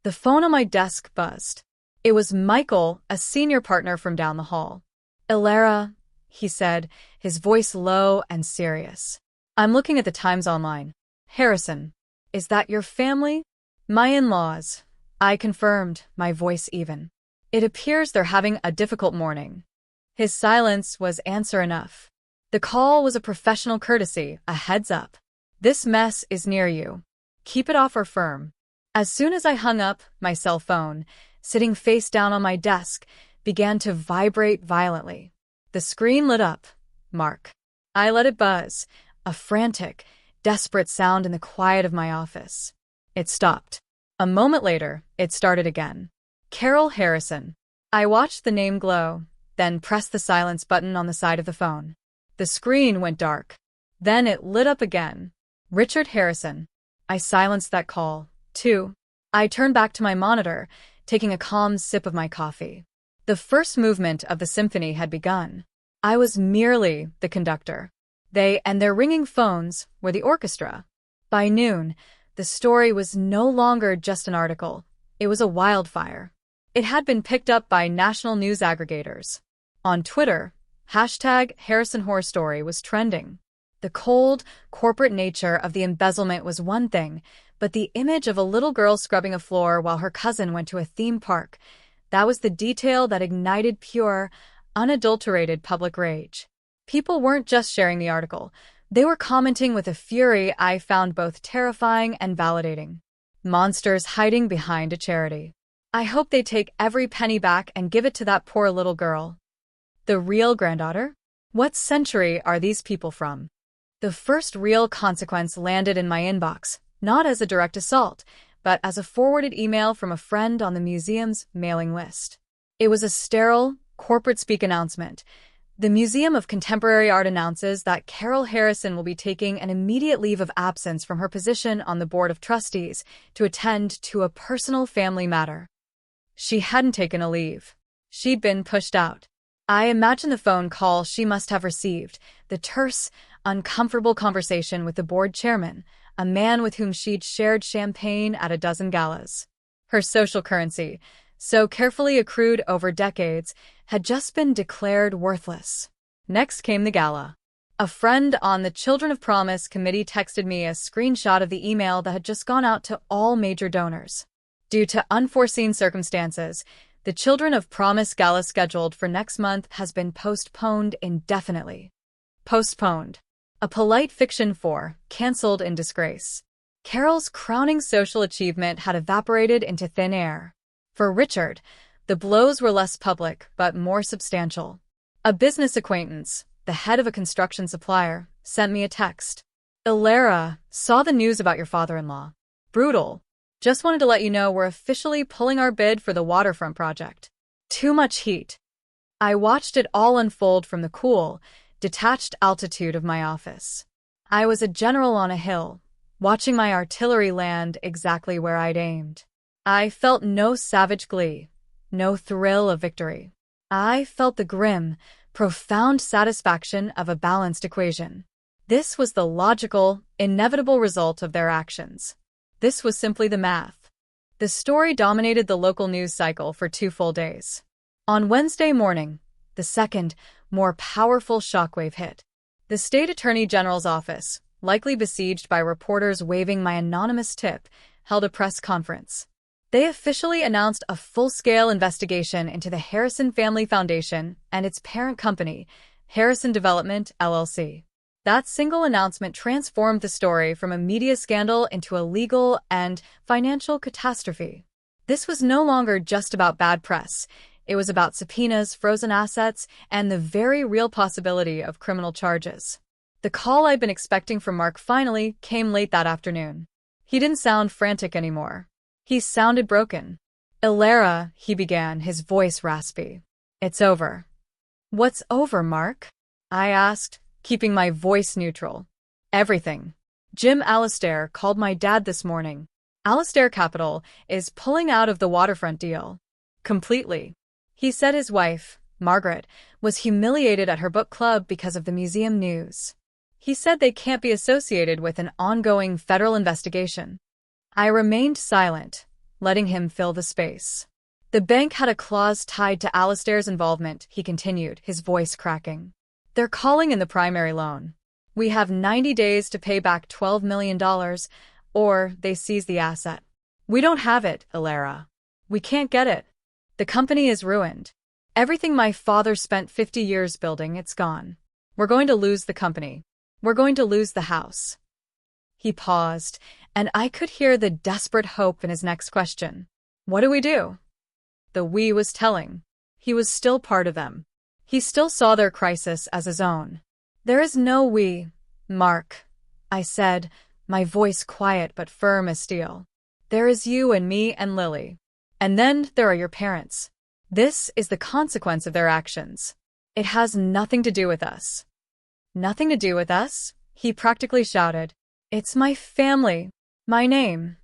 The phone on my desk buzzed. It was Michael, a senior partner from down the hall. "Ilara," he said, his voice low and serious. "I'm looking at the Times online. Harrison. Is that your family?" "My in-laws," I confirmed, my voice even. "It appears they're having a difficult morning." His silence was answer enough. The call was a professional courtesy, a heads up. "This mess is near you. Keep it off our firm." As soon as I hung up my cell phone, sitting face down on my desk, began to vibrate violently. The screen lit up. Mark. I let it buzz, a frantic, desperate sound in the quiet of my office. It stopped. A moment later, it started again. Carol Harrison. I watched the name glow, then pressed the silence button on the side of the phone. The screen went dark. Then it lit up again. Richard Harrison. I silenced that call, too. I turned back to my monitor, taking a calm sip of my coffee. The first movement of the symphony had begun. I was merely the conductor. They and their ringing phones were the orchestra. By noon, the story was no longer just an article. It was a wildfire. It had been picked up by national news aggregators. On Twitter, #HarrisonHorrorStory was trending. The cold, corporate nature of the embezzlement was one thing, but the image of a little girl scrubbing a floor while her cousin went to a theme park, that was the detail that ignited pure, unadulterated public rage. People weren't just sharing the article. They were commenting with a fury I found both terrifying and validating. Monsters hiding behind a charity. I hope they take every penny back and give it to that poor little girl. The real granddaughter? What century are these people from? The first real consequence landed in my inbox, not as a direct assault, but as a forwarded email from a friend on the museum's mailing list. It was a sterile, corporate-speak announcement. The Museum of Contemporary Art announces that Carol Harrison will be taking an immediate leave of absence from her position on the Board of Trustees to attend to a personal family matter. She hadn't taken a leave. She'd been pushed out. I imagine the phone call she must have received, the terse, uncomfortable conversation with the board chairman, a man with whom she'd shared champagne at a dozen galas. Her social currency, so carefully accrued over decades, had just been declared worthless. Next came the gala. A friend on the Children of Promise committee texted me a screenshot of the email that had just gone out to all major donors. Due to unforeseen circumstances, the Children of Promise gala scheduled for next month has been postponed indefinitely. Postponed. A polite fiction for canceled in disgrace. Carol's crowning social achievement had evaporated into thin air. For Richard, the blows were less public but more substantial. A business acquaintance, the head of a construction supplier, sent me a text. "Ilara, saw the news about your father-in-law. Brutal. Just wanted to let you know we're officially pulling our bid for the waterfront project. Too much heat." I watched it all unfold from the cool, detached altitude of my office. I was a general on a hill, watching my artillery land exactly where I'd aimed. I felt no savage glee, no thrill of victory. I felt the grim, profound satisfaction of a balanced equation. This was the logical, inevitable result of their actions. This was simply the math. The story dominated the local news cycle for 2 full days. On Wednesday morning, the second, more powerful shockwave hit. The state attorney general's office, likely besieged by reporters waving my anonymous tip, held a press conference. They officially announced a full-scale investigation into the Harrison Family Foundation and its parent company, Harrison Development, LLC. That single announcement transformed the story from a media scandal into a legal and financial catastrophe. This was no longer just about bad press. It was about subpoenas, frozen assets, and the very real possibility of criminal charges. The call I'd been expecting from Mark finally came late that afternoon. He didn't sound frantic anymore. He sounded broken. "Ilara," he began, his voice raspy. "It's over." "What's over, Mark?" I asked, keeping my voice neutral. "Everything. Jim Alastair called my dad this morning. Alastair Capital is pulling out of the waterfront deal. Completely. He said his wife, Margaret, was humiliated at her book club because of the museum news. He said they can't be associated with an ongoing federal investigation." I remained silent, letting him fill the space. "The bank had a clause tied to Alastair's involvement," he continued, his voice cracking. "They're calling in the primary loan. We have 90 days to pay back $12 million, or they seize the asset. We don't have it, Ilara. We can't get it. The company is ruined. Everything my father spent 50 years building, it's gone. We're going to lose the company. We're going to lose the house." He paused, and I could hear the desperate hope in his next question. "What do we do?" The we was telling. He was still part of them. He still saw their crisis as his own. "There is no we, Mark," I said, my voice quiet but firm as steel. "There is you and me and Lily. And then there are your parents. This is the consequence of their actions. It has nothing to do with us." "Nothing to do with us?" he practically shouted. "It's my family. My name."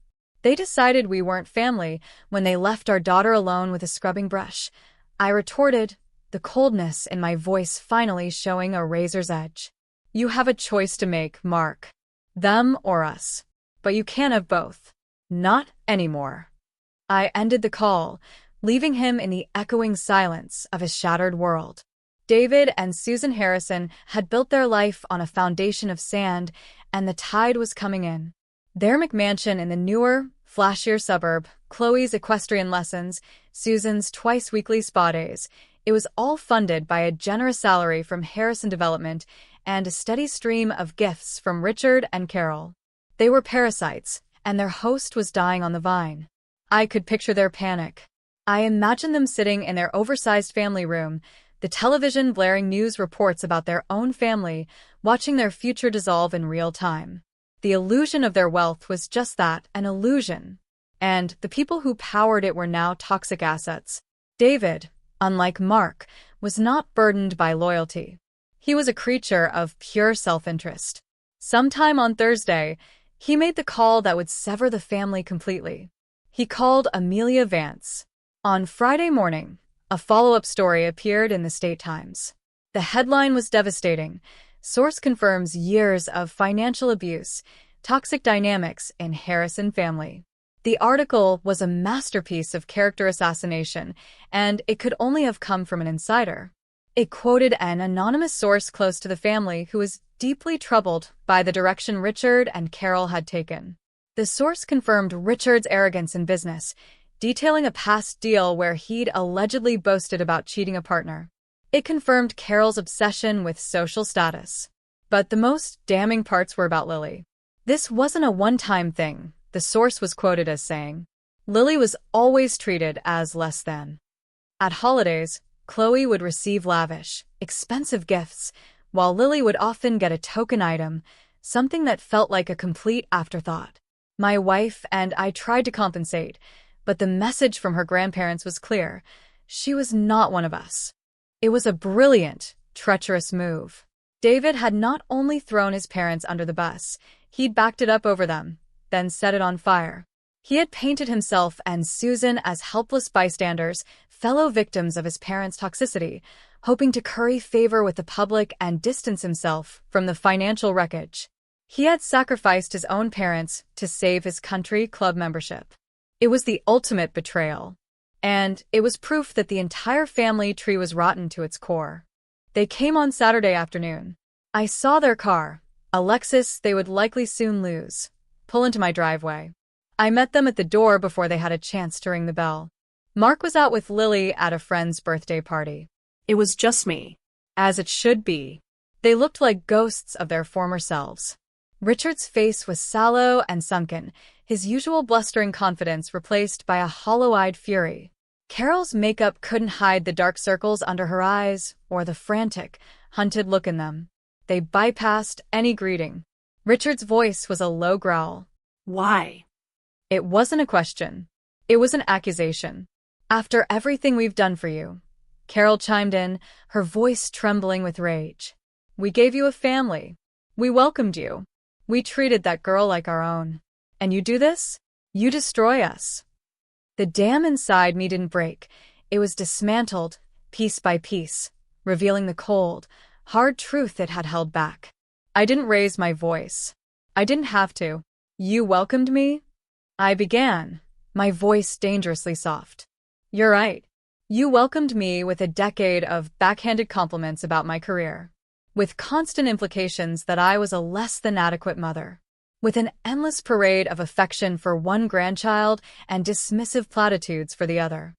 "They decided we weren't family when they left our daughter alone with a scrubbing brush," I retorted, the coldness in my voice finally showing a razor's edge. "You have a choice to make, Mark. Them or us. But you can't have both. Not anymore." I ended the call, leaving him in the echoing silence of his shattered world. David and Susan Harrison had built their life on a foundation of sand, and the tide was coming in. Their McMansion in the newer, flashier suburb, Chloe's equestrian lessons, Susan's twice-weekly spa days, it was all funded by a generous salary from Harrison Development and a steady stream of gifts from Richard and Carol. They were parasites, and their host was dying on the vine. I could picture their panic. I imagined them sitting in their oversized family room, the television blaring news reports about their own family, watching their future dissolve in real time. The illusion of their wealth was just that, an illusion. And the people who powered it were now toxic assets. David, unlike Mark, was not burdened by loyalty. He was a creature of pure self-interest. Sometime on Thursday, he made the call that would sever the family completely. He called Amelia Vance. On Friday morning, a follow-up story appeared in the State Times. The headline was devastating. Source confirms years of financial abuse, toxic dynamics in Harrison family. The article was a masterpiece of character assassination, and it could only have come from an insider. It quoted an anonymous source close to the family who was deeply troubled by the direction Richard and Carol had taken. The source confirmed Richard's arrogance in business, detailing a past deal where he'd allegedly boasted about cheating a partner. It confirmed Carol's obsession with social status. But the most damning parts were about Lily. "This wasn't a one-time thing," the source was quoted as saying. "Lily was always treated as less than. At holidays, Chloe would receive lavish, expensive gifts, while Lily would often get a token item, something that felt like a complete afterthought. My wife and I tried to compensate, but the message from her grandparents was clear. She was not one of us." It was a brilliant, treacherous move. David had not only thrown his parents under the bus, he'd backed it up over them, then set it on fire. He had painted himself and Susan as helpless bystanders, fellow victims of his parents' toxicity, hoping to curry favor with the public and distance himself from the financial wreckage. He had sacrificed his own parents to save his country club membership. It was the ultimate betrayal. And it was proof that the entire family tree was rotten to its core. They came on Saturday afternoon. I saw their car, a Lexus they would likely soon lose, pull into my driveway. I met them at the door before they had a chance to ring the bell. Mark was out with Lily at a friend's birthday party. It was just me. As it should be. They looked like ghosts of their former selves. Richard's face was sallow and sunken, his usual blustering confidence replaced by a hollow-eyed fury. Carol's makeup couldn't hide the dark circles under her eyes or the frantic, hunted look in them. They bypassed any greeting. Richard's voice was a low growl. "Why?" It wasn't a question. It was an accusation. "After everything we've done for you," Carol chimed in, her voice trembling with rage. "We gave you a family. We welcomed you. We treated that girl like our own. And you do this? You destroy us." The dam inside me didn't break. It was dismantled, piece by piece, revealing the cold, hard truth it had held back. I didn't raise my voice. I didn't have to. "You welcomed me?" I began, my voice dangerously soft. "You're right. You welcomed me with a decade of backhanded compliments about my career, with constant implications that I was a less than adequate mother, with an endless parade of affection for one grandchild and dismissive platitudes for the other."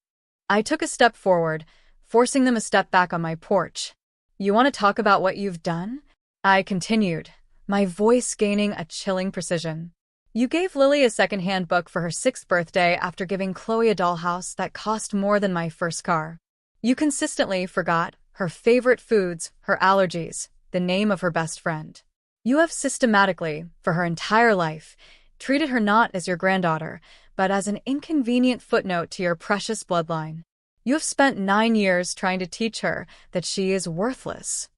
I took a step forward, forcing them a step back on my porch. "You want to talk about what you've done?" I continued, my voice gaining a chilling precision. You gave Lily a secondhand book for her 6th birthday after giving Chloe a dollhouse that cost more than my first car. You consistently forgot her favorite foods, her allergies, the name of her best friend. You have systematically, for her entire life, treated her not as your granddaughter, but as an inconvenient footnote to your precious bloodline. You have spent 9 years trying to teach her that she is worthless.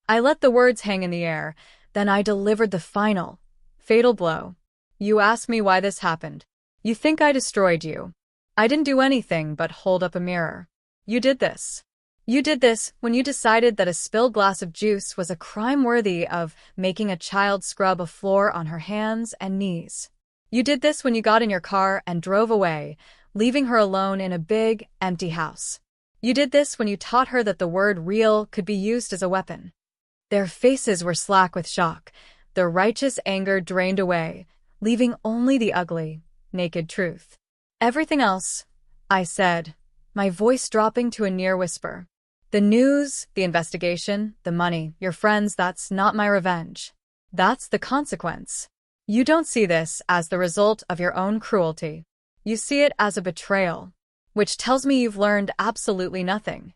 I let the words hang in the air, then I delivered the final, fatal blow. You ask me why this happened. You think I destroyed you. I didn't do anything but hold up a mirror. You did this. You did this when you decided that a spilled glass of juice was a crime worthy of making a child scrub a floor on her hands and knees. You did this when you got in your car and drove away, leaving her alone in a big, empty house. You did this when you taught her that the word real could be used as a weapon. Their faces were slack with shock, their righteous anger drained away, leaving only the ugly, naked truth. Everything else, I said, my voice dropping to a near whisper. The news, the investigation, the money, your friends, that's not my revenge. That's the consequence. You don't see this as the result of your own cruelty. You see it as a betrayal, which tells me you've learned absolutely nothing.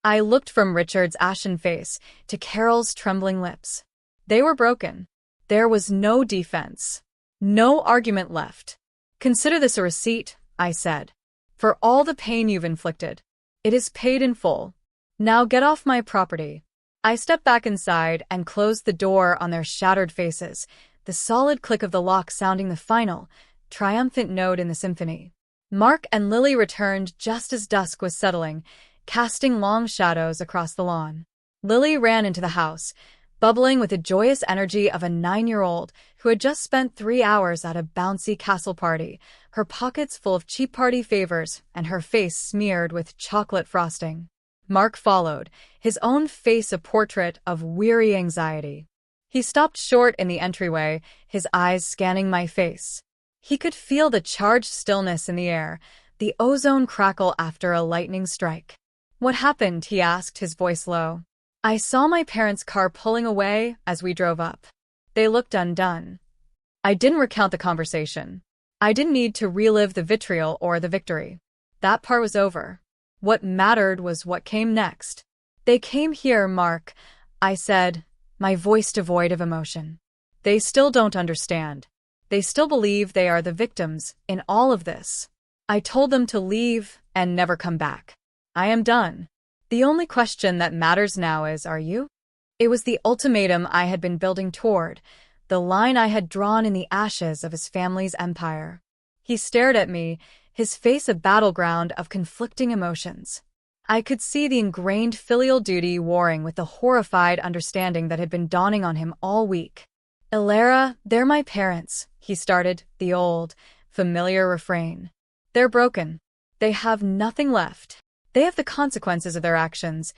I looked from Richard's ashen face to Carol's trembling lips. They were broken. There was no defense. No argument left. Consider this a receipt, I said, for all the pain you've inflicted. It is paid in full. Now get off my property. I stepped back inside and closed the door on their shattered faces, the solid click of the lock sounding the final, triumphant note in the symphony. Mark and Lily returned just as dusk was settling, casting long shadows across the lawn. Lily ran into the house, bubbling with the joyous energy of a 9-year-old who had just spent 3 hours at a bouncy castle party, her pockets full of cheap party favors and her face smeared with chocolate frosting. Mark followed, his own face a portrait of weary anxiety. He stopped short in the entryway, his eyes scanning my face. He could feel the charged stillness in the air, the ozone crackle after a lightning strike. What happened? He asked, his voice low. I saw my parents' car pulling away as we drove up. They looked undone. I didn't recount the conversation. I didn't need to relive the vitriol or the victory. That part was over. What mattered was what came next. They came here, Mark, I said, my voice devoid of emotion. They still don't understand. They still believe they are the victims in all of this. I told them to leave and never come back. I am done. The only question that matters now is, are you? It was the ultimatum I had been building toward, the line I had drawn in the ashes of his family's empire. He stared at me, his face a battleground of conflicting emotions. I could see the ingrained filial duty warring with the horrified understanding that had been dawning on him all week. Ilara, they're my parents, he started, the old, familiar refrain. They're broken. They have nothing left. They have the consequences of their actions,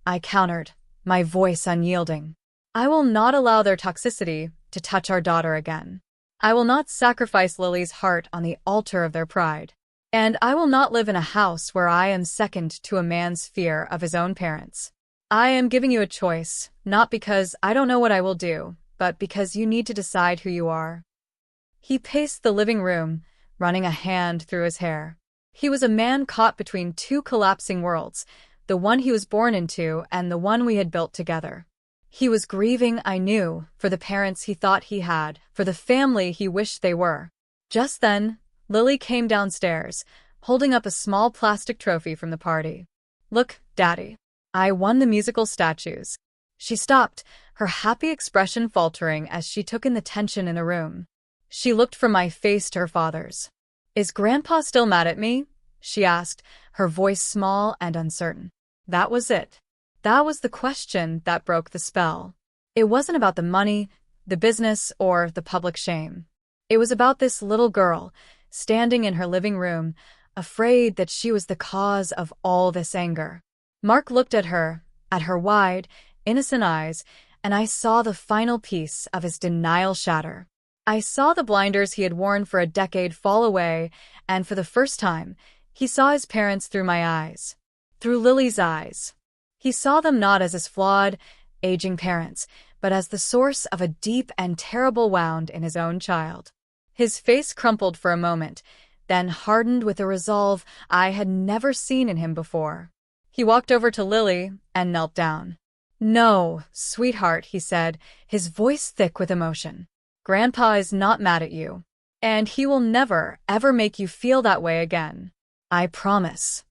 I countered, my voice unyielding. I will not allow their toxicity to touch our daughter again. I will not sacrifice Lily's heart on the altar of their pride. And I will not live in a house where I am second to a man's fear of his own parents. I am giving you a choice, not because I don't know what I will do, but because you need to decide who you are. He paced the living room, running a hand through his hair. He was a man caught between two collapsing worlds, the one he was born into and the one we had built together. He was grieving, I knew, for the parents he thought he had, for the family he wished they were. Just then, Lily came downstairs, holding up a small plastic trophy from the party. Look, Daddy. I won the musical statues. She stopped, her happy expression faltering as she took in the tension in the room. She looked from my face to her father's. Is Grandpa still mad at me? She asked, her voice small and uncertain. That was it. That was the question that broke the spell. It wasn't about the money, the business, or the public shame. It was about this little girl, standing in her living room, afraid that she was the cause of all this anger. Mark looked at her wide, innocent eyes, and I saw the final piece of his denial shatter. I saw the blinders he had worn for a decade fall away, and for the first time, he saw his parents through my eyes. Through Lily's eyes. He saw them not as his flawed, aging parents, but as the source of a deep and terrible wound in his own child. His face crumpled for a moment, then hardened with a resolve I had never seen in him before. He walked over to Lily and knelt down. "No, sweetheart," he said, his voice thick with emotion. "Grandpa is not mad at you, and he will never, ever make you feel that way again. I promise."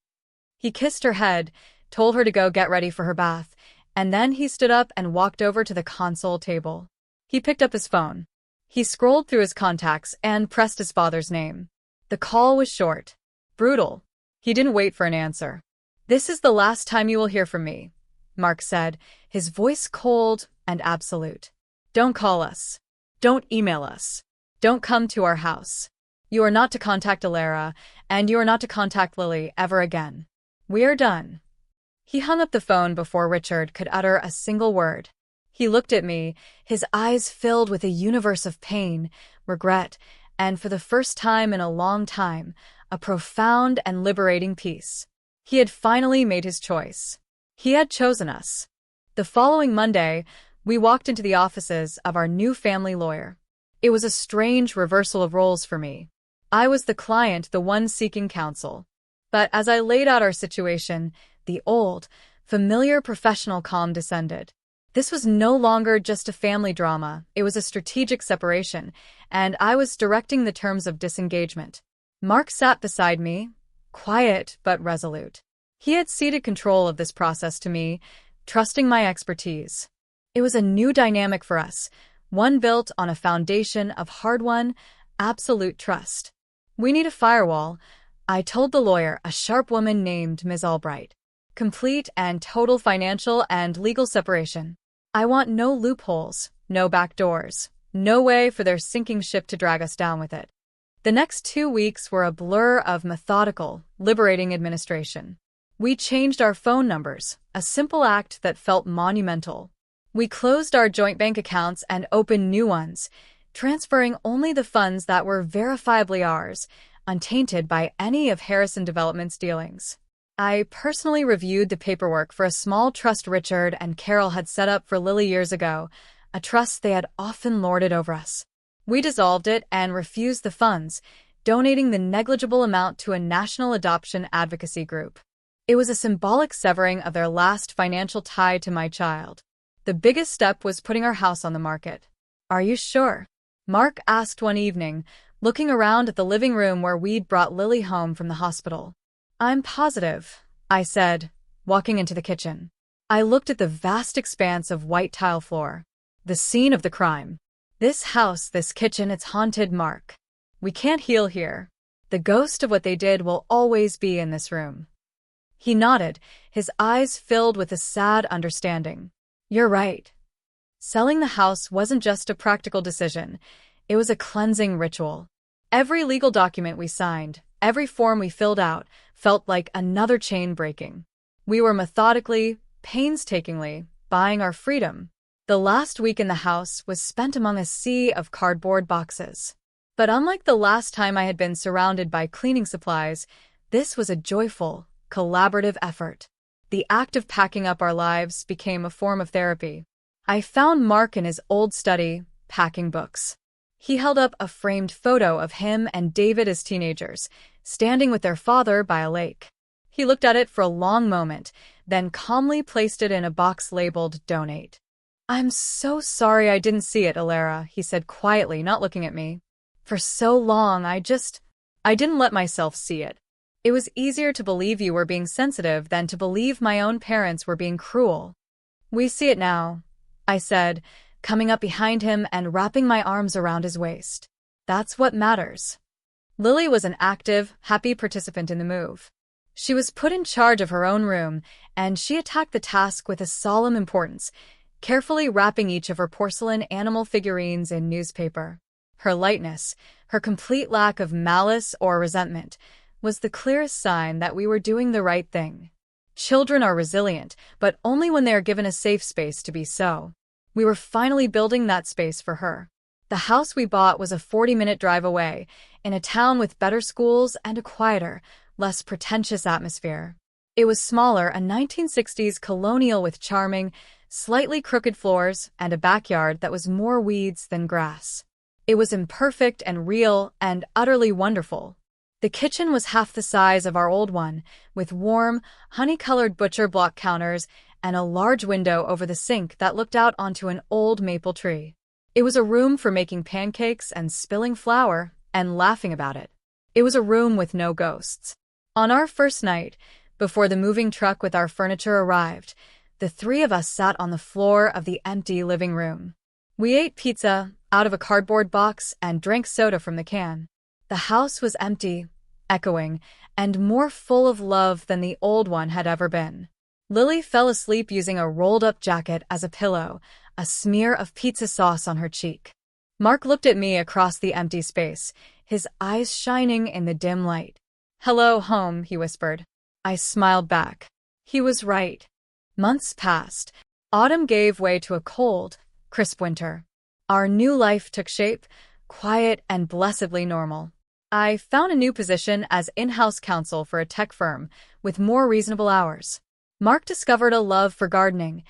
He kissed her head, told her to go get ready for her bath, and then he stood up and walked over to the console table. He picked up his phone. He scrolled through his contacts and pressed his father's name. The call was short, brutal. He didn't wait for an answer. "This is the last time you will hear from me," Mark said, his voice cold and absolute. "Don't call us. Don't email us. Don't come to our house. You are not to contact Alara, and you are not to contact Lily ever again. We are done." He hung up the phone before Richard could utter a single word. He looked at me, his eyes filled with a universe of pain, regret, and for the first time in a long time, a profound and liberating peace. He had finally made his choice. He had chosen us. The following Monday, we walked into the offices of our new family lawyer. It was a strange reversal of roles for me. I was the client, the one seeking counsel. But as I laid out our situation, the old, familiar professional calm descended. This was no longer just a family drama, it was a strategic separation, and I was directing the terms of disengagement. Mark sat beside me, quiet but resolute. He had ceded control of this process to me, trusting my expertise. It was a new dynamic for us, one built on a foundation of hard-won, absolute trust. "We need a firewall," I told the lawyer, a sharp woman named Ms. Albright. "Complete and total financial and legal separation. I want no loopholes, no back doors, no way for their sinking ship to drag us down with it." The next 2 weeks were a blur of methodical, liberating administration. We changed our phone numbers, a simple act that felt monumental. We closed our joint bank accounts and opened new ones, transferring only the funds that were verifiably ours, untainted by any of Harrison Development's dealings. I personally reviewed the paperwork for a small trust Richard and Carol had set up for Lily years ago, a trust they had often lorded over us. We dissolved it and refused the funds, donating the negligible amount to a national adoption advocacy group. It was a symbolic severing of their last financial tie to my child. The biggest step was putting our house on the market. "Are you sure?" Mark asked one evening, looking around at the living room where we'd brought Lily home from the hospital. "I'm positive," I said, walking into the kitchen. I looked at the vast expanse of white tile floor, the scene of the crime. "This house, this kitchen, it's haunted, Mark. We can't heal here. The ghost of what they did will always be in this room." He nodded, his eyes filled with a sad understanding. "You're right." Selling the house wasn't just a practical decision, it was a cleansing ritual. Every legal document we signed, every form we filled out, felt like another chain breaking. We were methodically, painstakingly, buying our freedom. The last week in the house was spent among a sea of cardboard boxes. But unlike the last time I had been surrounded by cleaning supplies, this was a joyful, collaborative effort. The act of packing up our lives became a form of therapy. I found Mark in his old study, packing books. He held up a framed photo of him and David as teenagers, standing with their father by a lake. He looked at it for a long moment, then calmly placed it in a box labeled Donate. "I'm so sorry I didn't see it, Alara," he said quietly, not looking at me. "For so long, I didn't let myself see it. It was easier to believe you were being sensitive than to believe my own parents were being cruel." "We see it now," I said, coming up behind him and wrapping my arms around his waist. "That's what matters." Lily was an active, happy participant in the move. She was put in charge of her own room, and she attacked the task with a solemn importance, carefully wrapping each of her porcelain animal figurines in newspaper. Her lightness, her complete lack of malice or resentment, was the clearest sign that we were doing the right thing. Children are resilient, but only when they are given a safe space to be so. We were finally building that space for her. The house we bought was a 40-minute drive away, in a town with better schools and a quieter, less pretentious atmosphere. It was smaller, a 1960s colonial with charming, slightly crooked floors and a backyard that was more weeds than grass. It was imperfect and real and utterly wonderful. The kitchen was half the size of our old one, with warm, honey-colored butcher block counters and a large window over the sink that looked out onto an old maple tree. It was a room for making pancakes and spilling flour and laughing about it. It was a room with no ghosts. On our first night, before the moving truck with our furniture arrived, the three of us sat on the floor of the empty living room. We ate pizza out of a cardboard box and drank soda from the can. The house was empty, echoing, and more full of love than the old one had ever been. Lily fell asleep using a rolled-up jacket as a pillow, a smear of pizza sauce on her cheek. Mark looked at me across the empty space, his eyes shining in the dim light. "Hello, home," he whispered. I smiled back. He was right. Months passed. Autumn gave way to a cold, crisp winter. Our new life took shape, quiet and blessedly normal. I found a new position as in-house counsel for a tech firm, with more reasonable hours. Mark discovered a love for gardening,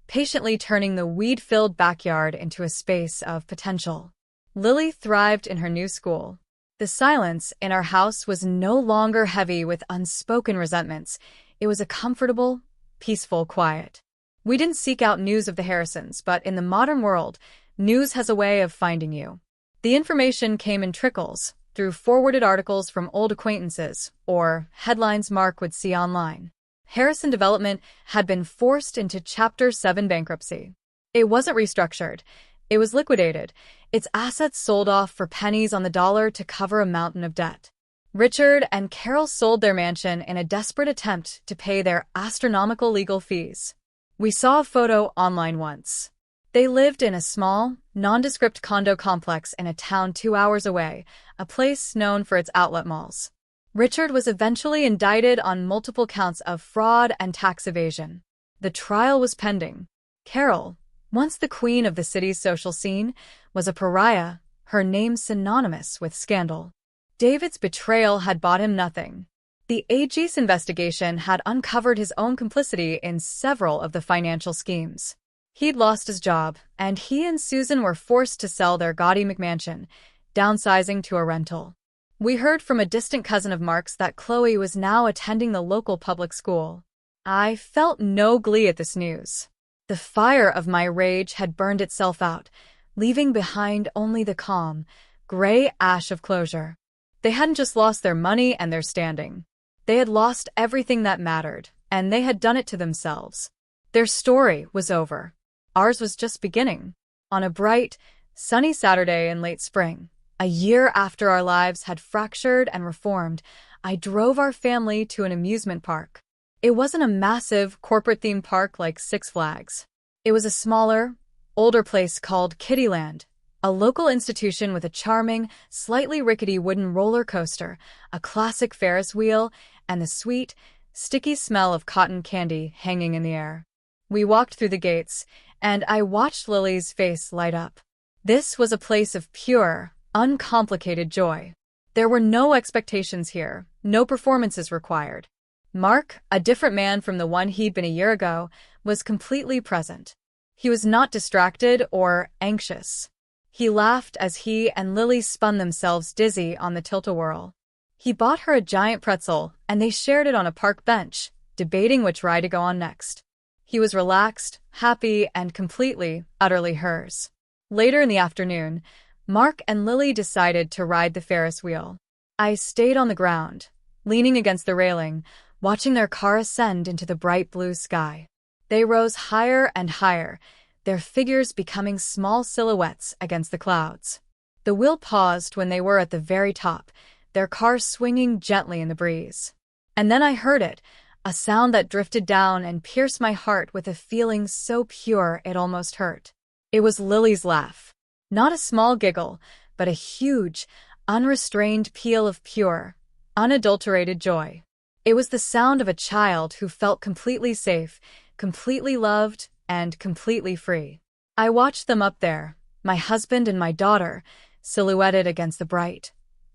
patiently turning the weed-filled backyard into a space of potential. Lily thrived in her new school. The silence in our house was no longer heavy with unspoken resentments. It was a comfortable, peaceful quiet. We didn't seek out news of the Harrisons, but in the modern world, news has a way of finding you. The information came in trickles, through forwarded articles from old acquaintances, or headlines Mark would see online. Harrison Development had been forced into Chapter 7 bankruptcy. It wasn't restructured. It was liquidated, its assets sold off for pennies on the dollar to cover a mountain of debt. Richard and Carol sold their mansion in a desperate attempt to pay their astronomical legal fees. We saw a photo online once. They lived in a small, nondescript condo complex in a town 2 hours away, a place known for its outlet malls. Richard was eventually indicted on multiple counts of fraud and tax evasion. The trial was pending. Carol, once the queen of the city's social scene, was a pariah, her name synonymous with scandal. David's betrayal had bought him nothing. The AG's investigation had uncovered his own complicity in several of the financial schemes. He'd lost his job, and he and Susan were forced to sell their gaudy McMansion, downsizing to a rental. We heard from a distant cousin of Mark's that Chloe was now attending the local public school. I felt no glee at this news. The fire of my rage had burned itself out, leaving behind only the calm, gray ash of closure. They hadn't just lost their money and their standing. They had lost everything that mattered, and they had done it to themselves. Their story was over. Ours was just beginning. On a bright, sunny Saturday in late spring, a year after our lives had fractured and reformed, I drove our family to an amusement park. It wasn't a massive, corporate-themed park like Six Flags. It was a smaller, older place called Kittyland, a local institution with a charming, slightly rickety wooden roller coaster, a classic Ferris wheel, and the sweet, sticky smell of cotton candy hanging in the air. We walked through the gates, and I watched Lily's face light up. This was a place of pure, uncomplicated joy. There were no expectations here, no performances required. Mark, a different man from the one he'd been a year ago, was completely present. He was not distracted or anxious. He laughed as he and Lily spun themselves dizzy on the tilt-a-whirl. He bought her a giant pretzel, and they shared it on a park bench, debating which ride to go on next. He was relaxed, happy, and completely, utterly hers. Later in the afternoon, Mark and Lily decided to ride the Ferris wheel. I stayed on the ground, leaning against the railing, watching their car ascend into the bright blue sky. They rose higher and higher, their figures becoming small silhouettes against the clouds. The wheel paused when they were at the very top, their car swinging gently in the breeze. And then I heard it, a sound that drifted down and pierced my heart with a feeling so pure it almost hurt. It was Lily's laugh. Not a small giggle, but a huge, unrestrained peal of pure, unadulterated joy. It was the sound of a child who felt completely safe, completely loved, and completely free. I watched them up there, my husband and my daughter, silhouetted against the bright,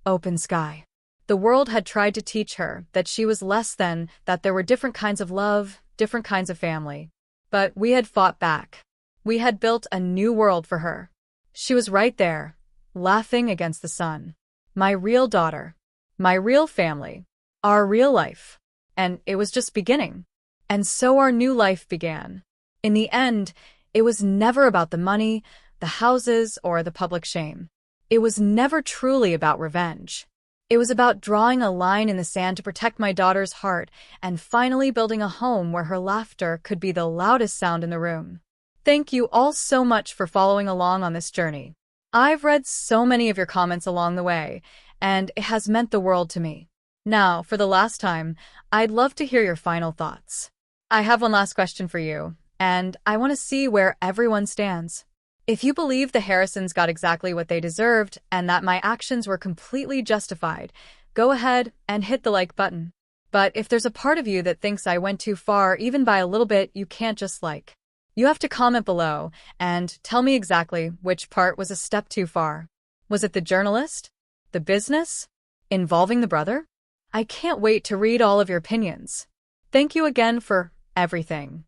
open sky. The world had tried to teach her that she was less than, that there were different kinds of love, different kinds of family. But we had fought back. We had built a new world for her. She was right there, laughing against the sun. My real daughter. My real family. Our real life. And it was just beginning. And so our new life began. In the end, it was never about the money, the houses, or the public shame. It was never truly about revenge. It was about drawing a line in the sand to protect my daughter's heart and finally building a home where her laughter could be the loudest sound in the room. Thank you all so much for following along on this journey. I've read so many of your comments along the way, and it has meant the world to me. Now, for the last time, I'd love to hear your final thoughts. I have one last question for you, and I want to see where everyone stands. If you believe the Harrisons got exactly what they deserved and that my actions were completely justified, go ahead and hit the like button. But if there's a part of you that thinks I went too far, even by a little bit, you can't just like. You have to comment below and tell me exactly which part was a step too far. Was it the journalist? The business? Involving the brother? I can't wait to read all of your opinions. Thank you again for everything.